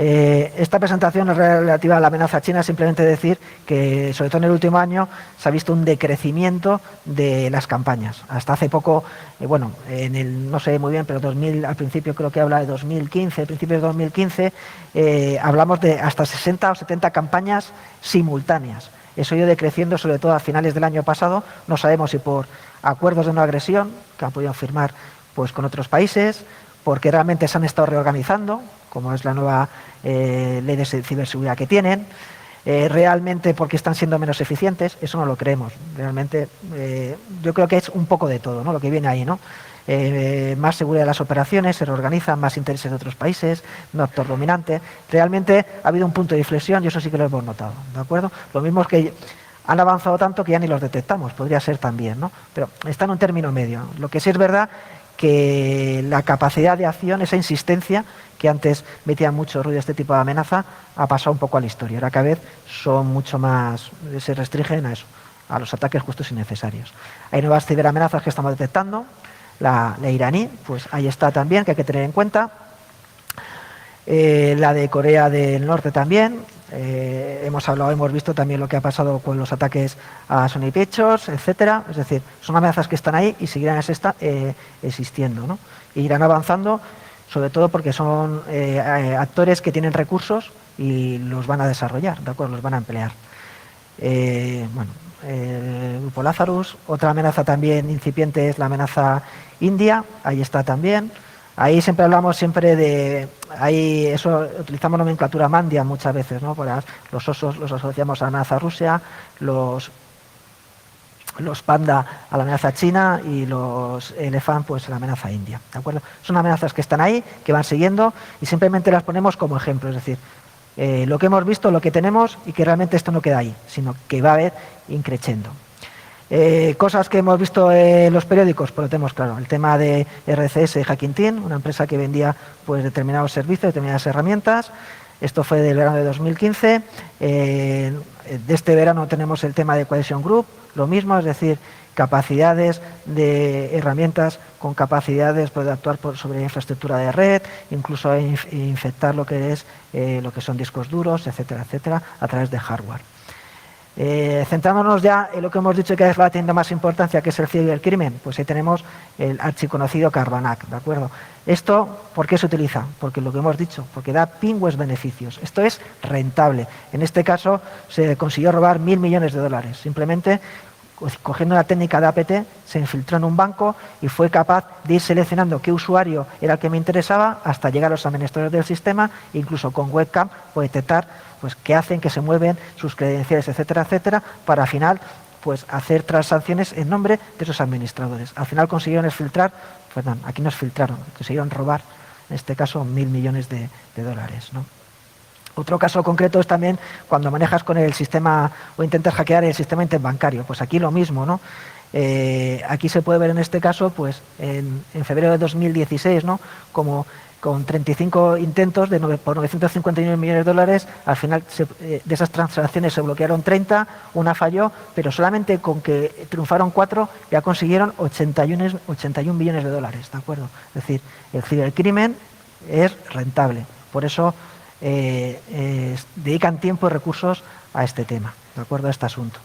Esta presentación es relativa a la amenaza china, simplemente decir que, sobre todo en el último año, se ha visto un decrecimiento de las campañas. Hasta hace poco, no sé muy bien, pero al principio creo que habla de 2015, principios de 2015, hablamos de hasta 60 o 70 campañas simultáneas. Eso ha ido decreciendo, sobre todo a finales del año pasado. No sabemos si por acuerdos de no agresión que han podido firmar pues, con otros países, porque realmente se han estado reorganizando, como es la nueva ley de ciberseguridad que tienen, realmente porque están siendo menos eficientes, eso no lo creemos. Realmente yo creo que es un poco de todo, ¿no? Lo que viene ahí, ¿no? Más seguridad de las operaciones, se reorganizan, más intereses de otros países, no actor dominante. Realmente ha habido un punto de inflexión y eso sí que lo hemos notado, ¿de acuerdo? Lo mismo es que han avanzado tanto que ya ni los detectamos, podría ser también, ¿no? Pero está en un término medio. Lo que sí es verdad que la capacidad de acción, esa insistencia, que antes metía mucho ruido este tipo de amenaza, ha pasado un poco a la historia. Ahora cada vez son mucho más, se restringen a eso, a los ataques justos y necesarios. Hay nuevas ciberamenazas que estamos detectando. La iraní, pues ahí está también, que hay que tener en cuenta. La de Corea del Norte también. Hemos visto también lo que ha pasado con los ataques a Sony Pictures, etcétera. Es decir, son amenazas que están ahí y seguirán existiendo, ¿no? E irán avanzando, sobre todo porque son actores que tienen recursos y los van a desarrollar, ¿de acuerdo? Los van a emplear. El grupo Lazarus. Otra amenaza también incipiente es la amenaza india. Ahí está también. Ahí siempre hablamos utilizamos nomenclatura mandia muchas veces, ¿no? Los osos los asociamos a la amenaza Rusia, los panda a la amenaza china y los elefant pues a la amenaza india, ¿de acuerdo? Son amenazas que están ahí, que van siguiendo y simplemente las ponemos como ejemplo, es decir, lo que hemos visto, lo que tenemos y que realmente esto no queda ahí, sino que va a haber increciendo. Cosas que hemos visto en los periódicos, pues lo tenemos claro. El tema de RCS Hacking Team, una empresa que vendía pues determinados servicios, determinadas herramientas. Esto fue del verano de 2015. De este verano tenemos el tema de Cohesion Group, lo mismo, es decir, capacidades de herramientas con capacidades de actuar sobre infraestructura de red, incluso infectar lo que son discos duros, etcétera, etcétera, a través de hardware. Centrándonos ya en lo que hemos dicho que va teniendo más importancia, que es el cibercrimen, pues ahí tenemos el archiconocido Carbanak, ¿de acuerdo? Esto, ¿por qué se utiliza? Porque lo que hemos dicho, porque da pingües beneficios. Esto es rentable. En este caso se consiguió robar 1.000 millones de dólares. Simplemente cogiendo la técnica de APT, se infiltró en un banco y fue capaz de ir seleccionando qué usuario era el que me interesaba hasta llegar a los administradores del sistema, incluso con webcam, puede detectar pues qué hacen, que se mueven, sus credenciales, etcétera, etcétera, para al final pues hacer transacciones en nombre de esos administradores. Al final consiguieron aquí nos filtraron, consiguieron robar, en este caso, 1.000 millones de dólares, ¿no? Otro caso concreto es también cuando manejas con el sistema o intentas hackear el sistema interbancario. Pues aquí lo mismo, ¿no? Aquí se puede ver en este caso, pues en febrero de 2016, ¿no? Como con 35 intentos por 951 millones de dólares, al final de esas transacciones se bloquearon 30, una falló, pero solamente con que triunfaron 4 ya consiguieron 81 millones de dólares, ¿de acuerdo? Es decir, el cibercrimen es rentable, por eso dedican tiempo y recursos a este tema, ¿de acuerdo? A este asunto.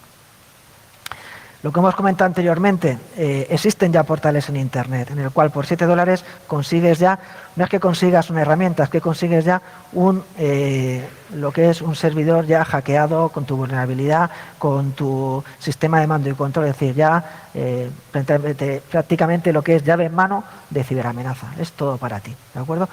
Lo que hemos comentado anteriormente, existen ya portales en Internet en el cual por $7 consigues ya, no es que consigas una herramienta, es que consigues ya lo que es un servidor ya hackeado con tu vulnerabilidad, con tu sistema de mando y control, es decir, ya prácticamente lo que es llave en mano de ciberamenaza. Es todo para ti, ¿de acuerdo?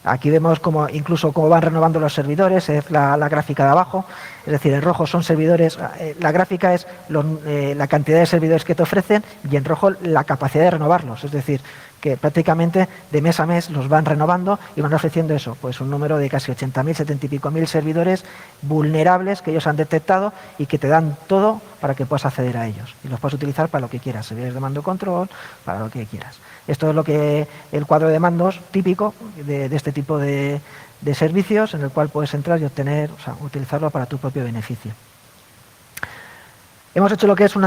Aquí vemos incluso cómo van renovando los servidores, es la gráfica de abajo, es decir, en rojo son servidores, la gráfica es la cantidad de servidores que te ofrecen y en rojo la capacidad de renovarlos, es decir, que prácticamente de mes a mes los van renovando y van ofreciendo eso, pues un número de casi 80.000, 70 y pico mil servidores vulnerables que ellos han detectado y que te dan todo para que puedas acceder a ellos y los puedes utilizar para lo que quieras, servidores de mando control, para lo que quieras. Esto es lo que el cuadro de mandos típico de este tipo de servicios en el cual puedes entrar y utilizarlo para tu propio beneficio. Hemos hecho lo que es un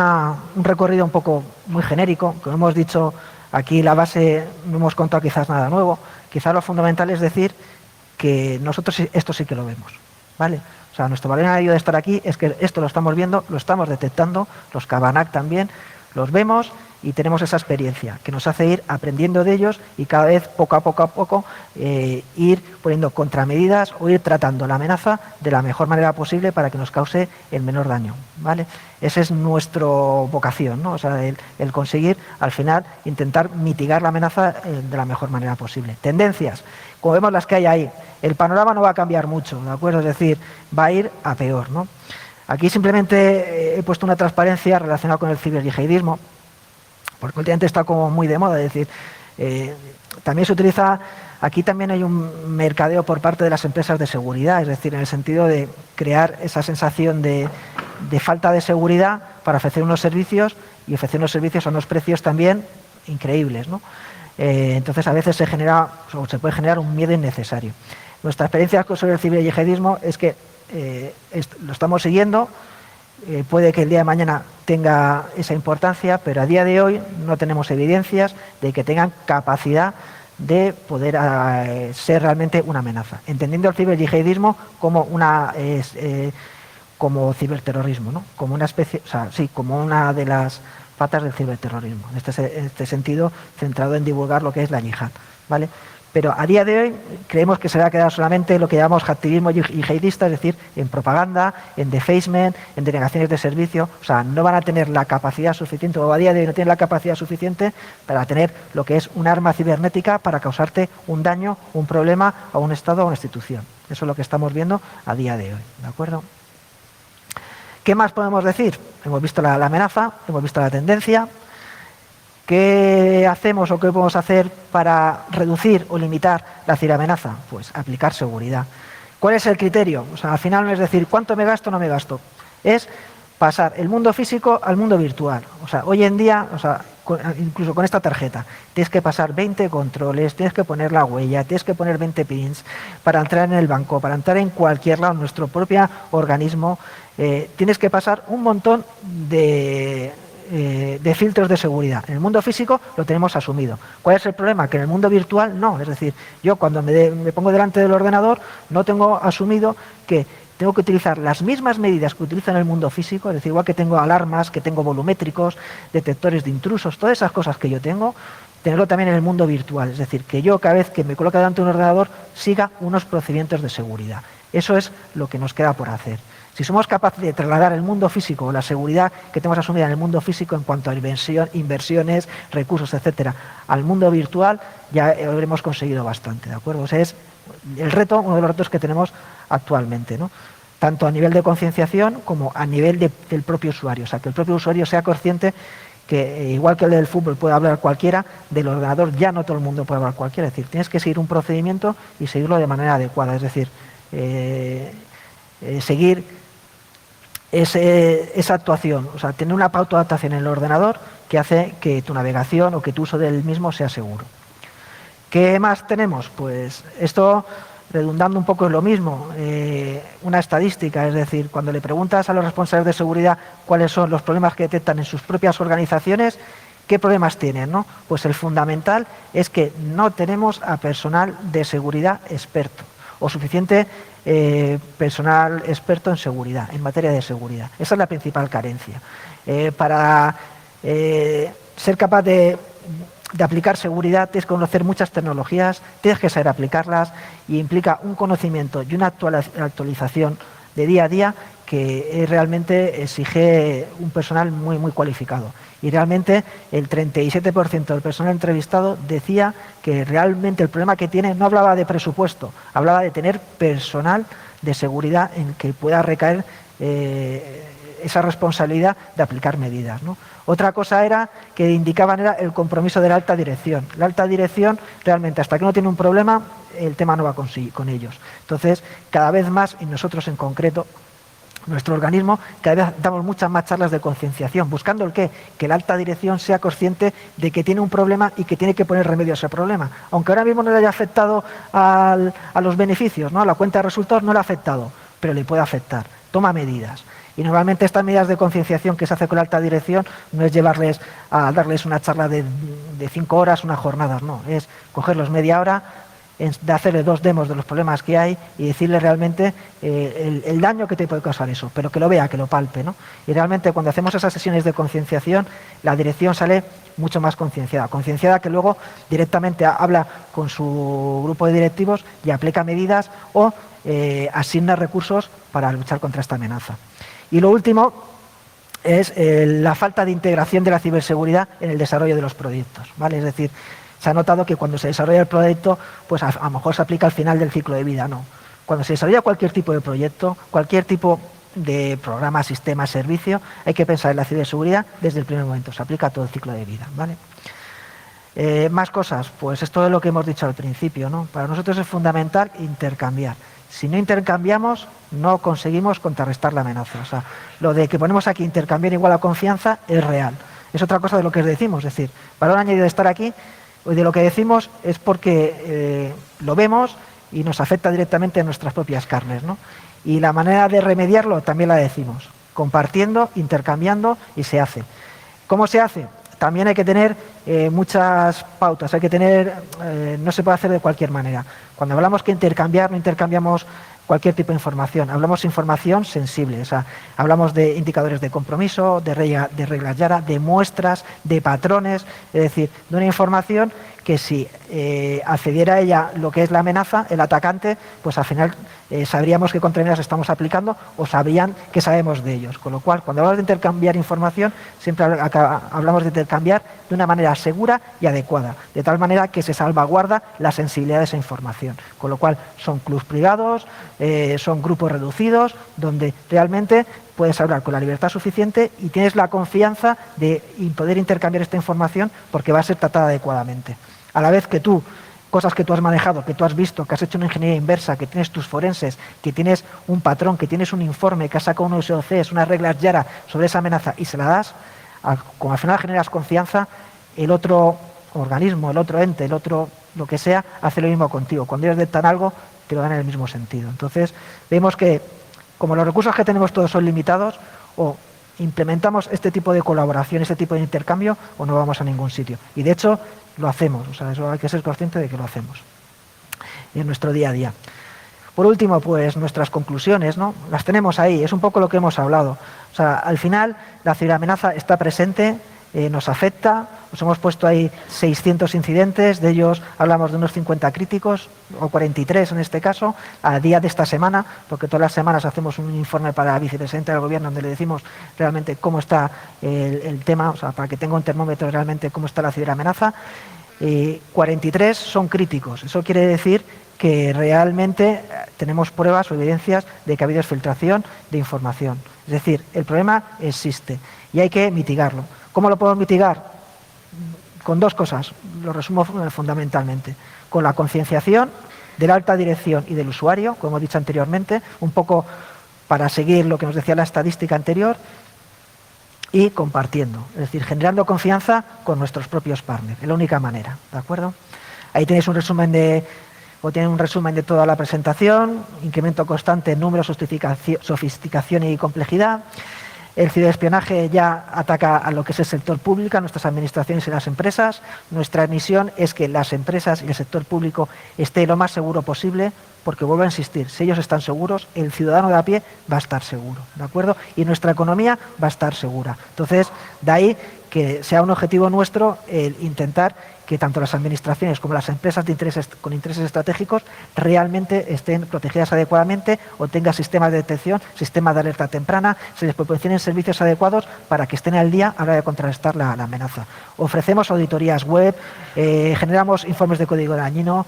recorrido un poco muy genérico, como hemos dicho, aquí la base no hemos contado quizás nada nuevo, quizás lo fundamental es decir que nosotros esto sí que lo vemos, ¿vale? O sea, nuestro valor añadido de estar aquí es que esto lo estamos viendo, lo estamos detectando, los Carbanak también, los vemos y tenemos esa experiencia que nos hace ir aprendiendo de ellos y cada vez poco a poco ir poniendo contramedidas o ir tratando la amenaza de la mejor manera posible para que nos cause el menor daño, ¿vale? Esa es nuestra vocación, ¿no? O sea, el conseguir al final intentar mitigar la amenaza de la mejor manera posible. Tendencias, como vemos las que hay ahí, el panorama no va a cambiar mucho, ¿de acuerdo? Es decir, va a ir a peor, ¿no? Aquí simplemente he puesto una transparencia relacionada con el ciberyihadismo, porque últimamente está como muy de moda, es decir, también se utiliza, aquí también hay un mercadeo por parte de las empresas de seguridad, es decir, en el sentido de crear esa sensación de falta de seguridad para ofrecer unos servicios y ofrecer unos servicios a unos precios también increíbles, ¿no? Entonces a veces se puede generar un miedo innecesario. Nuestra experiencia sobre el ciberyihadismo es que lo estamos siguiendo, puede que el día de mañana tenga esa importancia, pero a día de hoy no tenemos evidencias de que tengan capacidad de poder ser realmente una amenaza, entendiendo el ciberyihadismo como como ciberterrorismo, ¿no? Como una especie, como una de las patas del ciberterrorismo, en este sentido centrado en divulgar lo que es la yihad, ¿vale? Pero a día de hoy creemos que se va a quedar solamente lo que llamamos activismo yihadista, es decir, en propaganda, en defacement, en denegaciones de servicio. O sea, no van a tener la capacidad suficiente, o a día de hoy no tienen la capacidad suficiente para tener lo que es un arma cibernética para causarte un daño, un problema a un Estado o a una institución. Eso es lo que estamos viendo a día de hoy, ¿de acuerdo? ¿Qué más podemos decir? Hemos visto la amenaza, hemos visto la tendencia. ¿Qué hacemos o qué podemos hacer para reducir o limitar la ciberamenaza? Pues aplicar seguridad. ¿Cuál es el criterio? O sea, al final no es decir cuánto me gasto o no me gasto. Es pasar el mundo físico al mundo virtual. O sea, hoy en día, incluso con esta tarjeta, tienes que pasar 20 controles, tienes que poner la huella, tienes que poner 20 pins para entrar en el banco, para entrar en cualquier lado, en nuestro propio organismo. Tienes que pasar un montón de filtros de seguridad. En el mundo físico lo tenemos asumido. ¿Cuál es el problema? Que en el mundo virtual no. Es decir, yo cuando me pongo delante del ordenador no tengo asumido que tengo que utilizar las mismas medidas que utilizo en el mundo físico, es decir, igual que tengo alarmas, que tengo volumétricos, detectores de intrusos, todas esas cosas que yo tengo, tenerlo también en el mundo virtual. Es decir, que yo cada vez que me coloque delante de un ordenador siga unos procedimientos de seguridad. Eso es lo que nos queda por hacer. Si somos capaces de trasladar el mundo físico o la seguridad que tenemos asumida en el mundo físico en cuanto a inversiones, recursos, etcétera, al mundo virtual, ya habremos conseguido bastante, ¿de acuerdo? O sea, es el reto, uno de los retos que tenemos actualmente, ¿no? Tanto a nivel de concienciación como a nivel del propio usuario. O sea, que el propio usuario sea consciente que, igual que el del fútbol puede hablar cualquiera, del ordenador ya no todo el mundo puede hablar cualquiera. Es decir, tienes que seguir un procedimiento y seguirlo de manera adecuada. Es decir, seguir esa actuación, o sea, tener una pauta de adaptación en el ordenador que hace que tu navegación o que tu uso del mismo sea seguro. ¿Qué más tenemos? Pues esto, redundando un poco en lo mismo, una estadística, es decir, cuando le preguntas a los responsables de seguridad cuáles son los problemas que detectan en sus propias organizaciones, ¿qué problemas tienen, no? Pues el fundamental es que no tenemos a personal de seguridad experto o suficiente personal experto en seguridad, en materia de seguridad. Esa es la principal carencia. Para ser capaz de aplicar seguridad tienes que conocer muchas tecnologías, tienes que saber aplicarlas y implica un conocimiento y una actualización de día a día que realmente exige un personal muy, muy cualificado. Y realmente el 37% del personal entrevistado decía que realmente el problema que tiene no hablaba de presupuesto, hablaba de tener personal de seguridad en que pueda recaer esa responsabilidad de aplicar medidas, ¿no? Otra cosa era que indicaban era el compromiso de la alta dirección. La alta dirección realmente hasta que no tiene un problema el tema no va con ellos. Entonces cada vez más, y nosotros en concreto, nuestro organismo, cada vez damos muchas más charlas de concienciación, buscando el qué, que la alta dirección sea consciente de que tiene un problema y que tiene que poner remedio a ese problema. Aunque ahora mismo no le haya afectado a los beneficios, ¿no? A la cuenta de resultados no le ha afectado, pero le puede afectar. Toma medidas. Y normalmente estas medidas de concienciación que se hace con la alta dirección no es llevarles a darles una charla de 5 horas, una jornada, no. Es cogerlos media hora, de hacerle 2 demos de los problemas que hay y decirle realmente el daño que te puede causar eso, pero que lo vea, que lo palpe, ¿no? Y realmente cuando hacemos esas sesiones de concienciación, la dirección sale mucho más concienciada que luego directamente habla con su grupo de directivos y aplica medidas o asigna recursos para luchar contra esta amenaza. Y lo último es la falta de integración de la ciberseguridad en el desarrollo de los proyectos, ¿vale? Es decir, se ha notado que cuando se desarrolla el proyecto, pues a lo mejor se aplica al final del ciclo de vida, no. Cuando se desarrolla cualquier tipo de proyecto, cualquier tipo de programa, sistema, servicio, hay que pensar en la ciberseguridad desde el primer momento, se aplica a todo el ciclo de vida, ¿vale? Más cosas, pues esto es lo que hemos dicho al principio, ¿no? Para nosotros es fundamental intercambiar. Si no intercambiamos, no conseguimos contrarrestar la amenaza. O sea, lo de que ponemos aquí intercambiar igual a confianza es real. Es otra cosa de lo que os decimos, es decir, valor añadido de estar aquí, de lo que decimos es porque lo vemos y nos afecta directamente en nuestras propias carnes, ¿no? Y la manera de remediarlo también la decimos, compartiendo, intercambiando, y se hace. ¿Cómo se hace? También hay que tener muchas pautas, hay que tener, no se puede hacer de cualquier manera. Cuando hablamos que intercambiar, no intercambiamos cualquier tipo de información, hablamos de información sensible, o sea, hablamos de indicadores de compromiso, de reglas Yara, de muestras, de patrones, es decir, de una información que si accediera a ella lo que es la amenaza, el atacante, pues al final sabríamos qué contramedidas estamos aplicando o sabrían qué sabemos de ellos. Con lo cual, cuando hablamos de intercambiar información, siempre hablamos de intercambiar de una manera segura y adecuada, de tal manera que se salvaguarda la sensibilidad de esa información. Con lo cual, son clubs privados, son grupos reducidos, donde realmente puedes hablar con la libertad suficiente y tienes la confianza de poder intercambiar esta información porque va a ser tratada adecuadamente. A la vez que tú, cosas que tú has manejado, que tú has visto, que has hecho una ingeniería inversa, que tienes tus forenses, que tienes un patrón, que tienes un informe, que has sacado unos SOCs, unas reglas Yara sobre esa amenaza y se la das, como al final generas confianza, el otro organismo, el otro ente, el otro lo que sea, hace lo mismo contigo. Cuando ellos detectan algo, te lo dan en el mismo sentido. Entonces, vemos que como los recursos que tenemos todos son limitados, o implementamos este tipo de colaboración, este tipo de intercambio, o no vamos a ningún sitio. Y de hecho, lo hacemos. O sea, eso hay que ser consciente de que lo hacemos en nuestro día a día. Por último, pues nuestras conclusiones, ¿no? Las tenemos ahí, es un poco lo que hemos hablado. O sea, al final, la ciberamenaza está presente, nos afecta, os hemos puesto ahí 600 incidentes, de ellos hablamos de unos 50 críticos, o 43 en este caso, a día de esta semana, porque todas las semanas hacemos un informe para la vicepresidenta del Gobierno donde le decimos realmente cómo está el tema, o sea, para que tenga un termómetro realmente cómo está la ciberamenaza. 43 son críticos, eso quiere decir que realmente tenemos pruebas o evidencias de que ha habido filtración de información. Es decir, el problema existe y hay que mitigarlo. ¿Cómo lo podemos mitigar? Con dos cosas, lo resumo fundamentalmente. Con la concienciación de la alta dirección y del usuario, como he dicho anteriormente, un poco para seguir lo que nos decía la estadística anterior, y compartiendo, es decir, generando confianza con nuestros propios partners, es la única manera, ¿de acuerdo? Ahí tenéis un resumen de toda la presentación, incremento constante en número, sofisticación y complejidad. El ciberespionaje ya ataca a lo que es el sector público, a nuestras administraciones y las empresas. Nuestra misión es que las empresas y el sector público esté lo más seguro posible, porque vuelvo a insistir, si ellos están seguros, el ciudadano de a pie va a estar seguro, ¿de acuerdo? Y nuestra economía va a estar segura. Entonces, de ahí que sea un objetivo nuestro el intentar que tanto las administraciones como las empresas con intereses estratégicos realmente estén protegidas adecuadamente o tengan sistemas de detección, sistemas de alerta temprana, se les proporcionen servicios adecuados para que estén al día a la hora de contrarrestar la amenaza. Ofrecemos auditorías web, generamos informes de código dañino,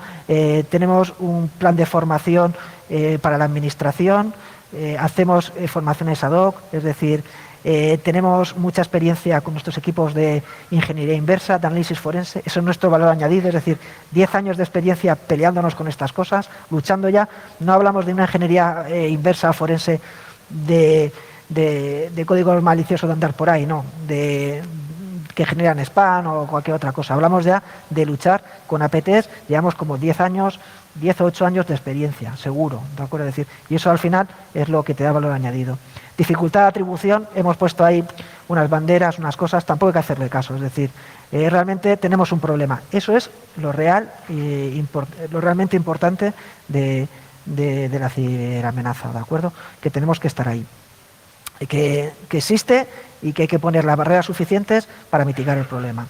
tenemos un plan de formación para la administración, hacemos formaciones ad hoc, es decir, tenemos mucha experiencia con nuestros equipos de ingeniería inversa, de análisis forense, eso es nuestro valor añadido, es decir, 10 años de experiencia peleándonos con estas cosas, luchando ya. No hablamos de una ingeniería inversa forense de códigos maliciosos de andar por ahí, no, que generan spam o cualquier otra cosa. Hablamos ya de luchar con APTs, llevamos como 10 o 8 años de experiencia, seguro, ¿de acuerdo? Es decir, y eso al final es lo que te da valor añadido. Dificultad de atribución, hemos puesto ahí unas banderas, unas cosas, tampoco hay que hacerle caso, es decir, realmente tenemos un problema. Eso es lo realmente importante de la ciberamenaza, ¿de acuerdo? Que tenemos que estar ahí. Que existe y que hay que poner las barreras suficientes para mitigar el problema.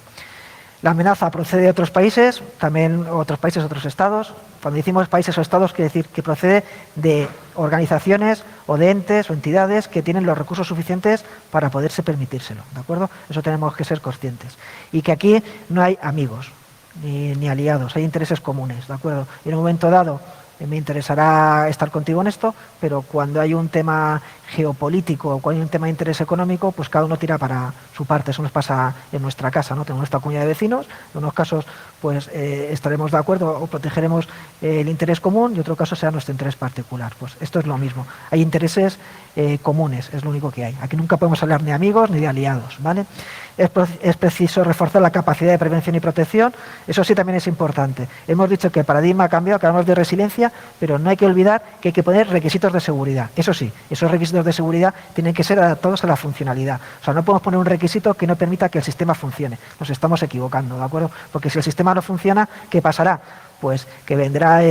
La amenaza procede de otros países, también otros países, otros estados. Cuando decimos países o estados, quiere decir que procede de organizaciones o de entes o entidades que tienen los recursos suficientes para poderse permitírselo, ¿de acuerdo? Eso tenemos que ser conscientes. Y que aquí no hay amigos ni aliados, hay intereses comunes, ¿de acuerdo? Y en un momento dado me interesará estar contigo en esto, pero cuando hay un tema geopolítico o cuando hay un tema de interés económico, pues cada uno tira para su parte. Eso nos pasa en nuestra casa, ¿no? Tenemos nuestra comunidad de vecinos, en unos casos pues estaremos de acuerdo o protegeremos el interés común, y otro caso será nuestro interés particular. Pues esto es lo mismo. Hay intereses comunes, es lo único que hay. Aquí nunca podemos hablar ni de amigos ni de aliados, ¿vale? Es preciso reforzar la capacidad de prevención y protección. Eso sí también es importante. Hemos dicho que el paradigma ha cambiado, que hablamos de resiliencia, pero no hay que olvidar que hay que poner requisitos de seguridad. Eso sí, esos requisitos de seguridad tienen que ser adaptados a la funcionalidad. O sea, no podemos poner un requisito que no permita que el sistema funcione. Nos estamos equivocando, ¿de acuerdo? Porque si el sistema no funciona, ¿qué pasará? Pues que vendrá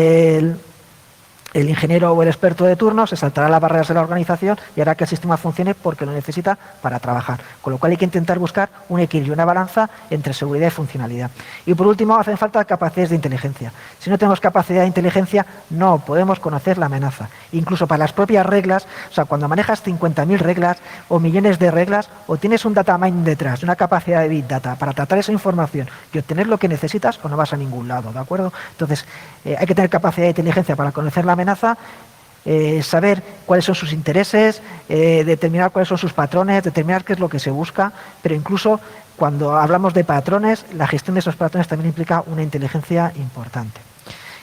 el ingeniero o el experto de turno, se saltará las barreras de la organización y hará que el sistema funcione porque lo necesita para trabajar. Con lo cual hay que intentar buscar un equilibrio, una balanza entre seguridad y funcionalidad. Y por último, hacen falta capacidades de inteligencia. Si no tenemos capacidad de inteligencia, no podemos conocer la amenaza. Incluso para las propias reglas, o sea, cuando manejas 50.000 reglas o millones de reglas, o tienes un data mining detrás, una capacidad de big data para tratar esa información y obtener lo que necesitas, o no vas a ningún lado, ¿de acuerdo? Entonces, hay que tener capacidad de inteligencia para conocer la amenaza, saber cuáles son sus intereses, determinar cuáles son sus patrones, determinar qué es lo que se busca, pero incluso cuando hablamos de patrones, la gestión de esos patrones también implica una inteligencia importante.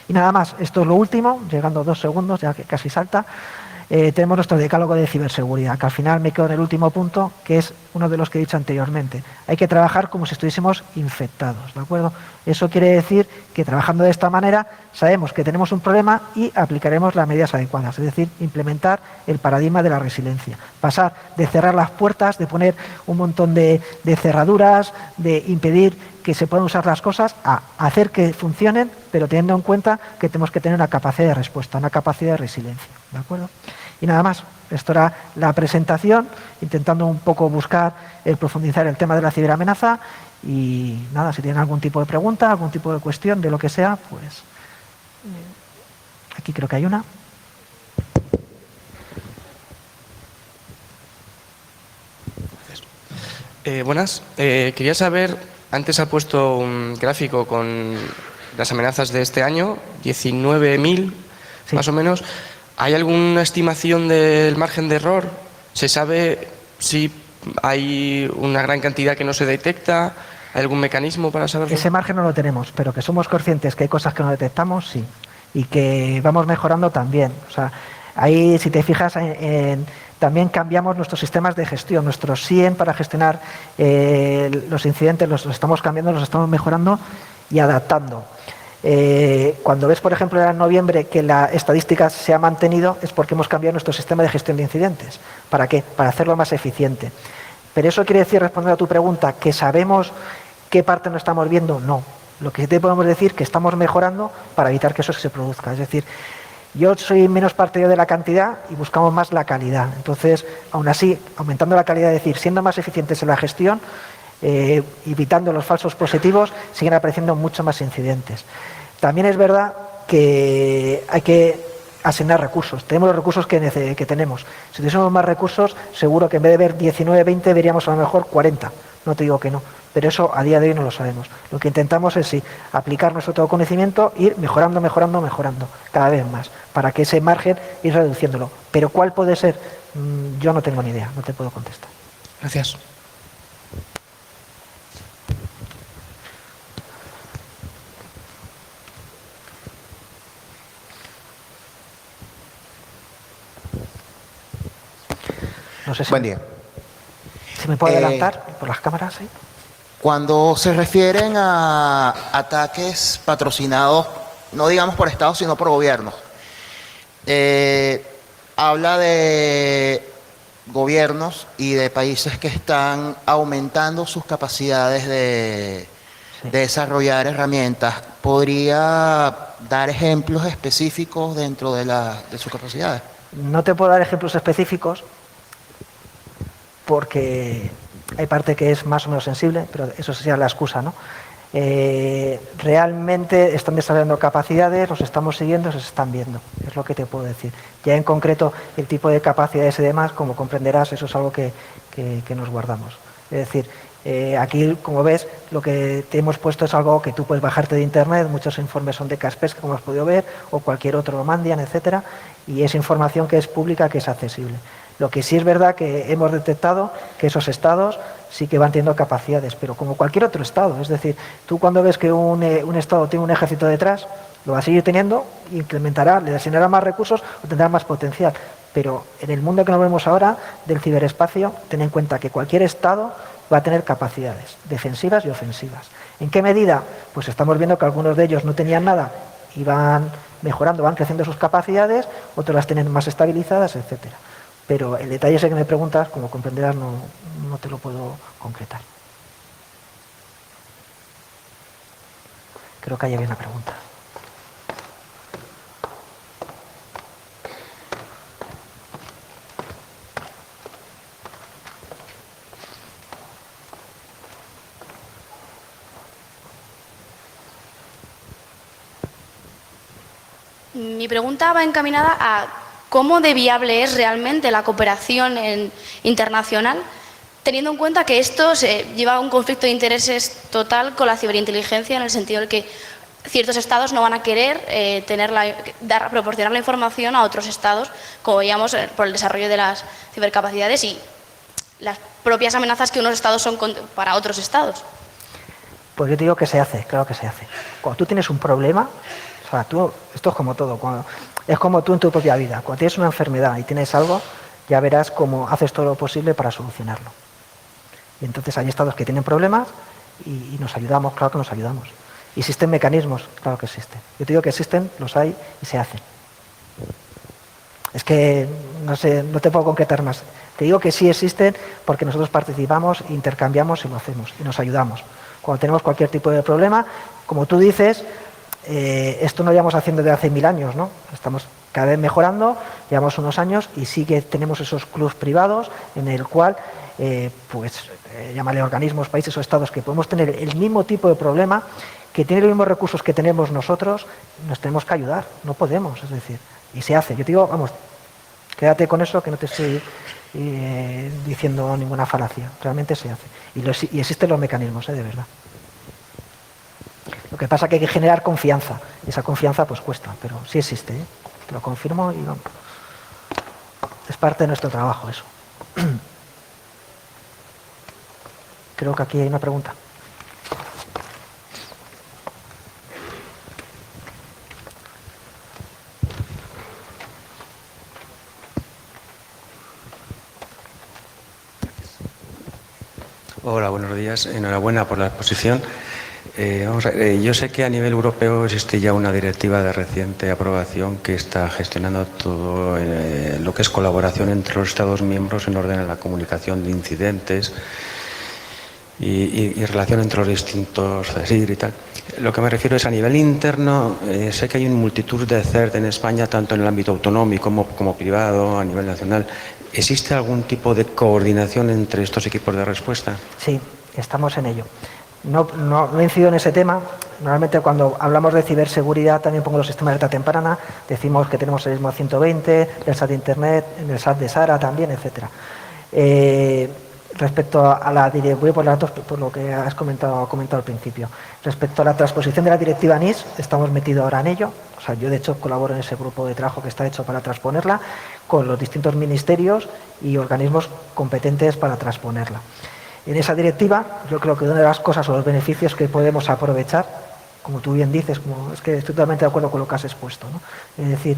Y nada más, esto es lo último, llegando a 2 segundos, ya que casi salta. Tenemos nuestro decálogo de ciberseguridad, que al final me quedo en el último punto, que es uno de los que he dicho anteriormente. Hay que trabajar como si estuviésemos infectados, ¿de acuerdo? Eso quiere decir que trabajando de esta manera sabemos que tenemos un problema y aplicaremos las medidas adecuadas, es decir, implementar el paradigma de la resiliencia. Pasar de cerrar las puertas, de poner un montón de cerraduras, de impedir que se puedan usar las cosas, a hacer que funcionen, pero teniendo en cuenta que tenemos que tener una capacidad de respuesta, una capacidad de resiliencia, ¿de acuerdo? Y nada más, esto era la presentación, intentando un poco buscar el profundizar el tema de la ciberamenaza, y nada, si tienen algún tipo de pregunta, algún tipo de cuestión, de lo que sea, pues aquí creo que hay una. Buenas, quería saber, antes ha puesto un gráfico con las amenazas de este año, 19.000 sí, más o menos. ¿Hay alguna estimación del margen de error? ¿Se sabe si hay una gran cantidad que no se detecta? ¿Hay algún mecanismo para saberlo? Ese margen no lo tenemos, pero que somos conscientes que hay cosas que no detectamos, sí. Y que vamos mejorando también. O sea, ahí, si te fijas, también cambiamos nuestros sistemas de gestión, nuestros SIEM para gestionar los incidentes, los estamos cambiando, los estamos mejorando y adaptando. Cuando ves, por ejemplo, en noviembre que la estadística se ha mantenido, es porque hemos cambiado nuestro sistema de gestión de incidentes. ¿Para qué? Para hacerlo más eficiente. Pero eso quiere decir, respondiendo a tu pregunta, que sabemos qué parte no estamos viendo. No. Lo que sí te podemos decir es que estamos mejorando para evitar que eso se produzca. Es decir, yo soy menos partidario de la cantidad y buscamos más la calidad. Entonces, aún así, aumentando la calidad, es decir, siendo más eficientes en la gestión, evitando los falsos positivos, siguen apareciendo mucho más incidentes. También es verdad que hay que asignar recursos. Tenemos los recursos que tenemos. Si tuviésemos más recursos, seguro que en vez de ver 19, 20, veríamos a lo mejor 40. No te digo que no, pero eso a día de hoy no lo sabemos. Lo que intentamos es sí, aplicar nuestro autoconocimiento, ir mejorando cada vez más, para que ese margen ir reduciéndolo. Pero ¿cuál puede ser? Yo no tengo ni idea, no te puedo contestar. Gracias. No sé si Buen día. Si me puedo adelantar por las cámaras, ¿sí? Cuando se refieren a ataques patrocinados, no digamos por Estados, sino por gobiernos, habla de gobiernos y de países que están aumentando sus capacidades de desarrollar herramientas. ¿Podría dar ejemplos específicos dentro de sus capacidades? No te puedo dar ejemplos específicos porque hay parte que es más o menos sensible, pero eso sería la excusa, ¿no? Realmente están desarrollando capacidades, los estamos siguiendo, se están viendo, es lo que te puedo decir. Ya en concreto, el tipo de capacidades y demás, como comprenderás, eso es algo que nos guardamos. Es decir, aquí, como ves, lo que te hemos puesto es algo que tú puedes bajarte de internet, muchos informes son de Kaspersky, como has podido ver, o cualquier otro Mandiant, etcétera, y es información que es pública, que es accesible. Lo que sí es verdad que hemos detectado que esos estados sí que van teniendo capacidades, pero como cualquier otro Estado. Es decir, tú cuando ves que un Estado tiene un ejército detrás, lo va a seguir teniendo, incrementará, le asignará más recursos o tendrá más potencial. Pero en el mundo que nos vemos ahora del ciberespacio, ten en cuenta que cualquier Estado va a tener capacidades defensivas y ofensivas. ¿En qué medida? Pues estamos viendo que algunos de ellos no tenían nada y van mejorando, van creciendo sus capacidades, otros las tienen más estabilizadas, etcétera. Pero el detalle ese que me preguntas, como comprenderás, no te lo puedo concretar. Creo que ahí había una pregunta. Mi pregunta va encaminada a cómo de viable es realmente la cooperación internacional, teniendo en cuenta que esto lleva a un conflicto de intereses total con la ciberinteligencia, en el sentido de que ciertos estados no van a querer proporcionar la información a otros estados, como veíamos por el desarrollo de las cibercapacidades y las propias amenazas que unos estados son para otros estados. Pues yo te digo que se hace, claro que se hace. Cuando tú tienes un problema, o sea, esto es como todo, es como tú en tu propia vida. Cuando tienes una enfermedad y tienes algo, ya verás cómo haces todo lo posible para solucionarlo. Y entonces hay estados que tienen problemas y nos ayudamos, claro que nos ayudamos. ¿Existen mecanismos? Claro que existen. Yo te digo que existen, los hay y se hacen. Es que, no sé, no te puedo concretar más. Te digo que sí existen porque nosotros participamos, intercambiamos y lo hacemos y nos ayudamos. Cuando tenemos cualquier tipo de problema, como tú dices, esto no lo llevamos haciendo desde hace 1000 años, ¿no? Estamos cada vez mejorando, llevamos unos años y sí que tenemos esos clubs privados en el cual, llámale organismos, países o estados que podemos tener el mismo tipo de problema, que tienen los mismos recursos que tenemos nosotros, nos tenemos que ayudar, no podemos, es decir, y se hace. Yo te digo, vamos, quédate con eso, que no te estoy diciendo ninguna falacia, realmente se hace. Y existen los mecanismos, de verdad. Lo que pasa es que hay que generar confianza, y esa confianza pues cuesta, pero sí existe, te lo confirmo y vamos. Es parte de nuestro trabajo eso. Creo que aquí hay una pregunta. Hola, buenos días. Enhorabuena por la exposición. Yo sé que a nivel europeo existe ya una directiva de reciente aprobación que está gestionando todo lo que es colaboración entre los Estados miembros en orden a la comunicación de incidentes y relación entre los distintos CSIR y tal. Lo que me refiero es a nivel interno, sé que hay una multitud de CERT en España, tanto en el ámbito autonómico como privado, a nivel nacional. ¿Existe algún tipo de coordinación entre estos equipos de respuesta? Sí, estamos en ello. No incido en ese tema. Normalmente cuando hablamos de ciberseguridad también pongo los sistemas de alerta temprana, decimos que tenemos el ISMO 120, el SAT de Internet, el SAT de SARA también, etcétera. Respecto a la voy por los datos por lo que has comentado al principio. Respecto a la transposición de la directiva NIS, estamos metidos ahora en ello. O sea, yo de hecho colaboro en ese grupo de trabajo que está hecho para transponerla con los distintos ministerios y organismos competentes para transponerla. En esa directiva, yo creo que una de las cosas o los beneficios que podemos aprovechar, como tú bien dices, es que estoy totalmente de acuerdo con lo que has expuesto, ¿no? Es decir,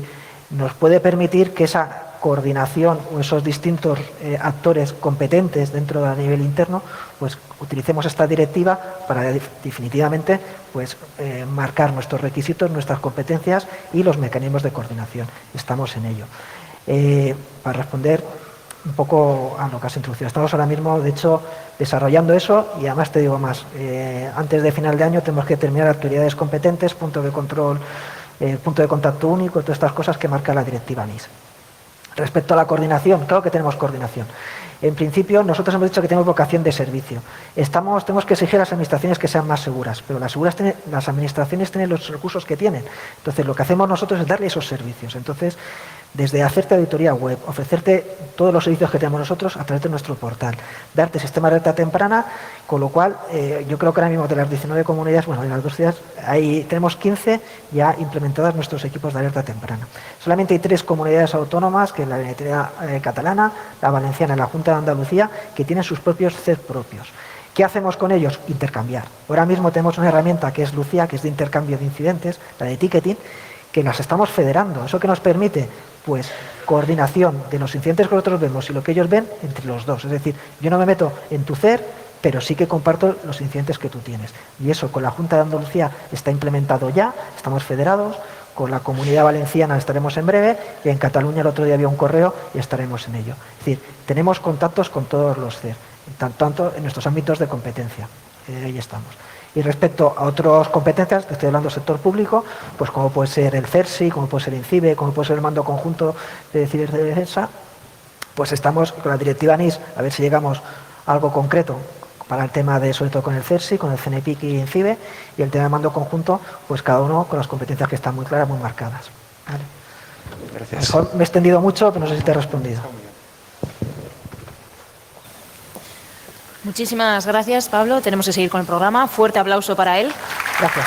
nos puede permitir que esa coordinación o esos distintos actores competentes dentro a nivel interno, pues utilicemos esta directiva para definitivamente marcar nuestros requisitos, nuestras competencias y los mecanismos de coordinación. Estamos en ello. Para responder un poco a lo que has introducido. Estamos ahora mismo, de hecho, desarrollando eso y además te digo más. Antes de final de año tenemos que terminar autoridades competentes, punto de control, punto de contacto único, todas estas cosas que marca la directiva NIS. Respecto a la coordinación, claro que tenemos coordinación. En principio, nosotros hemos dicho que tenemos vocación de servicio. Tenemos que exigir a las administraciones que sean más seguras, pero las administraciones tienen los recursos que tienen. Entonces, lo que hacemos nosotros es darle esos servicios. Entonces, Desde hacerte auditoría web, ofrecerte todos los servicios que tenemos nosotros a través de nuestro portal, darte sistema de alerta temprana, con lo cual yo creo que ahora mismo de las 19 comunidades, bueno, de las 2 ciudades, ahí tenemos 15 ya implementadas nuestros equipos de alerta temprana. Solamente hay 3 comunidades autónomas, que es la Unidad Catalana, la Valenciana y la Junta de Andalucía, que tienen sus propios CER propios. ¿Qué hacemos con ellos? Intercambiar. Ahora mismo tenemos una herramienta que es Lucía, que es de intercambio de incidentes, la de ticketing, que las estamos federando. ¿Eso qué nos permite? Pues coordinación de los incidentes que nosotros vemos y lo que ellos ven entre los dos. Es decir, yo no me meto en tu CER, pero sí que comparto los incidentes que tú tienes. Y eso con la Junta de Andalucía está implementado ya, estamos federados, con la Comunidad Valenciana estaremos en breve y en Cataluña el otro día había un correo y estaremos en ello. Es decir, tenemos contactos con todos los CER, tanto en nuestros ámbitos de competencia. Ahí estamos. Y respecto a otras competencias, estoy hablando del sector público, pues como puede ser el CERSI, como puede ser el INCIBE, como puede ser el Mando Conjunto de Ciberdefensa, pues estamos con la directiva NIS a ver si llegamos a algo concreto para el tema de, sobre todo con el CERSI, con el CNPIC y INCIBE, y el tema del Mando Conjunto, pues cada uno con las competencias que están muy claras, muy marcadas. ¿Vale? Gracias. A lo mejor me he extendido mucho, pero no sé si te he respondido. Muchísimas gracias, Pablo. Tenemos que seguir con el programa. Fuerte aplauso para él. Gracias.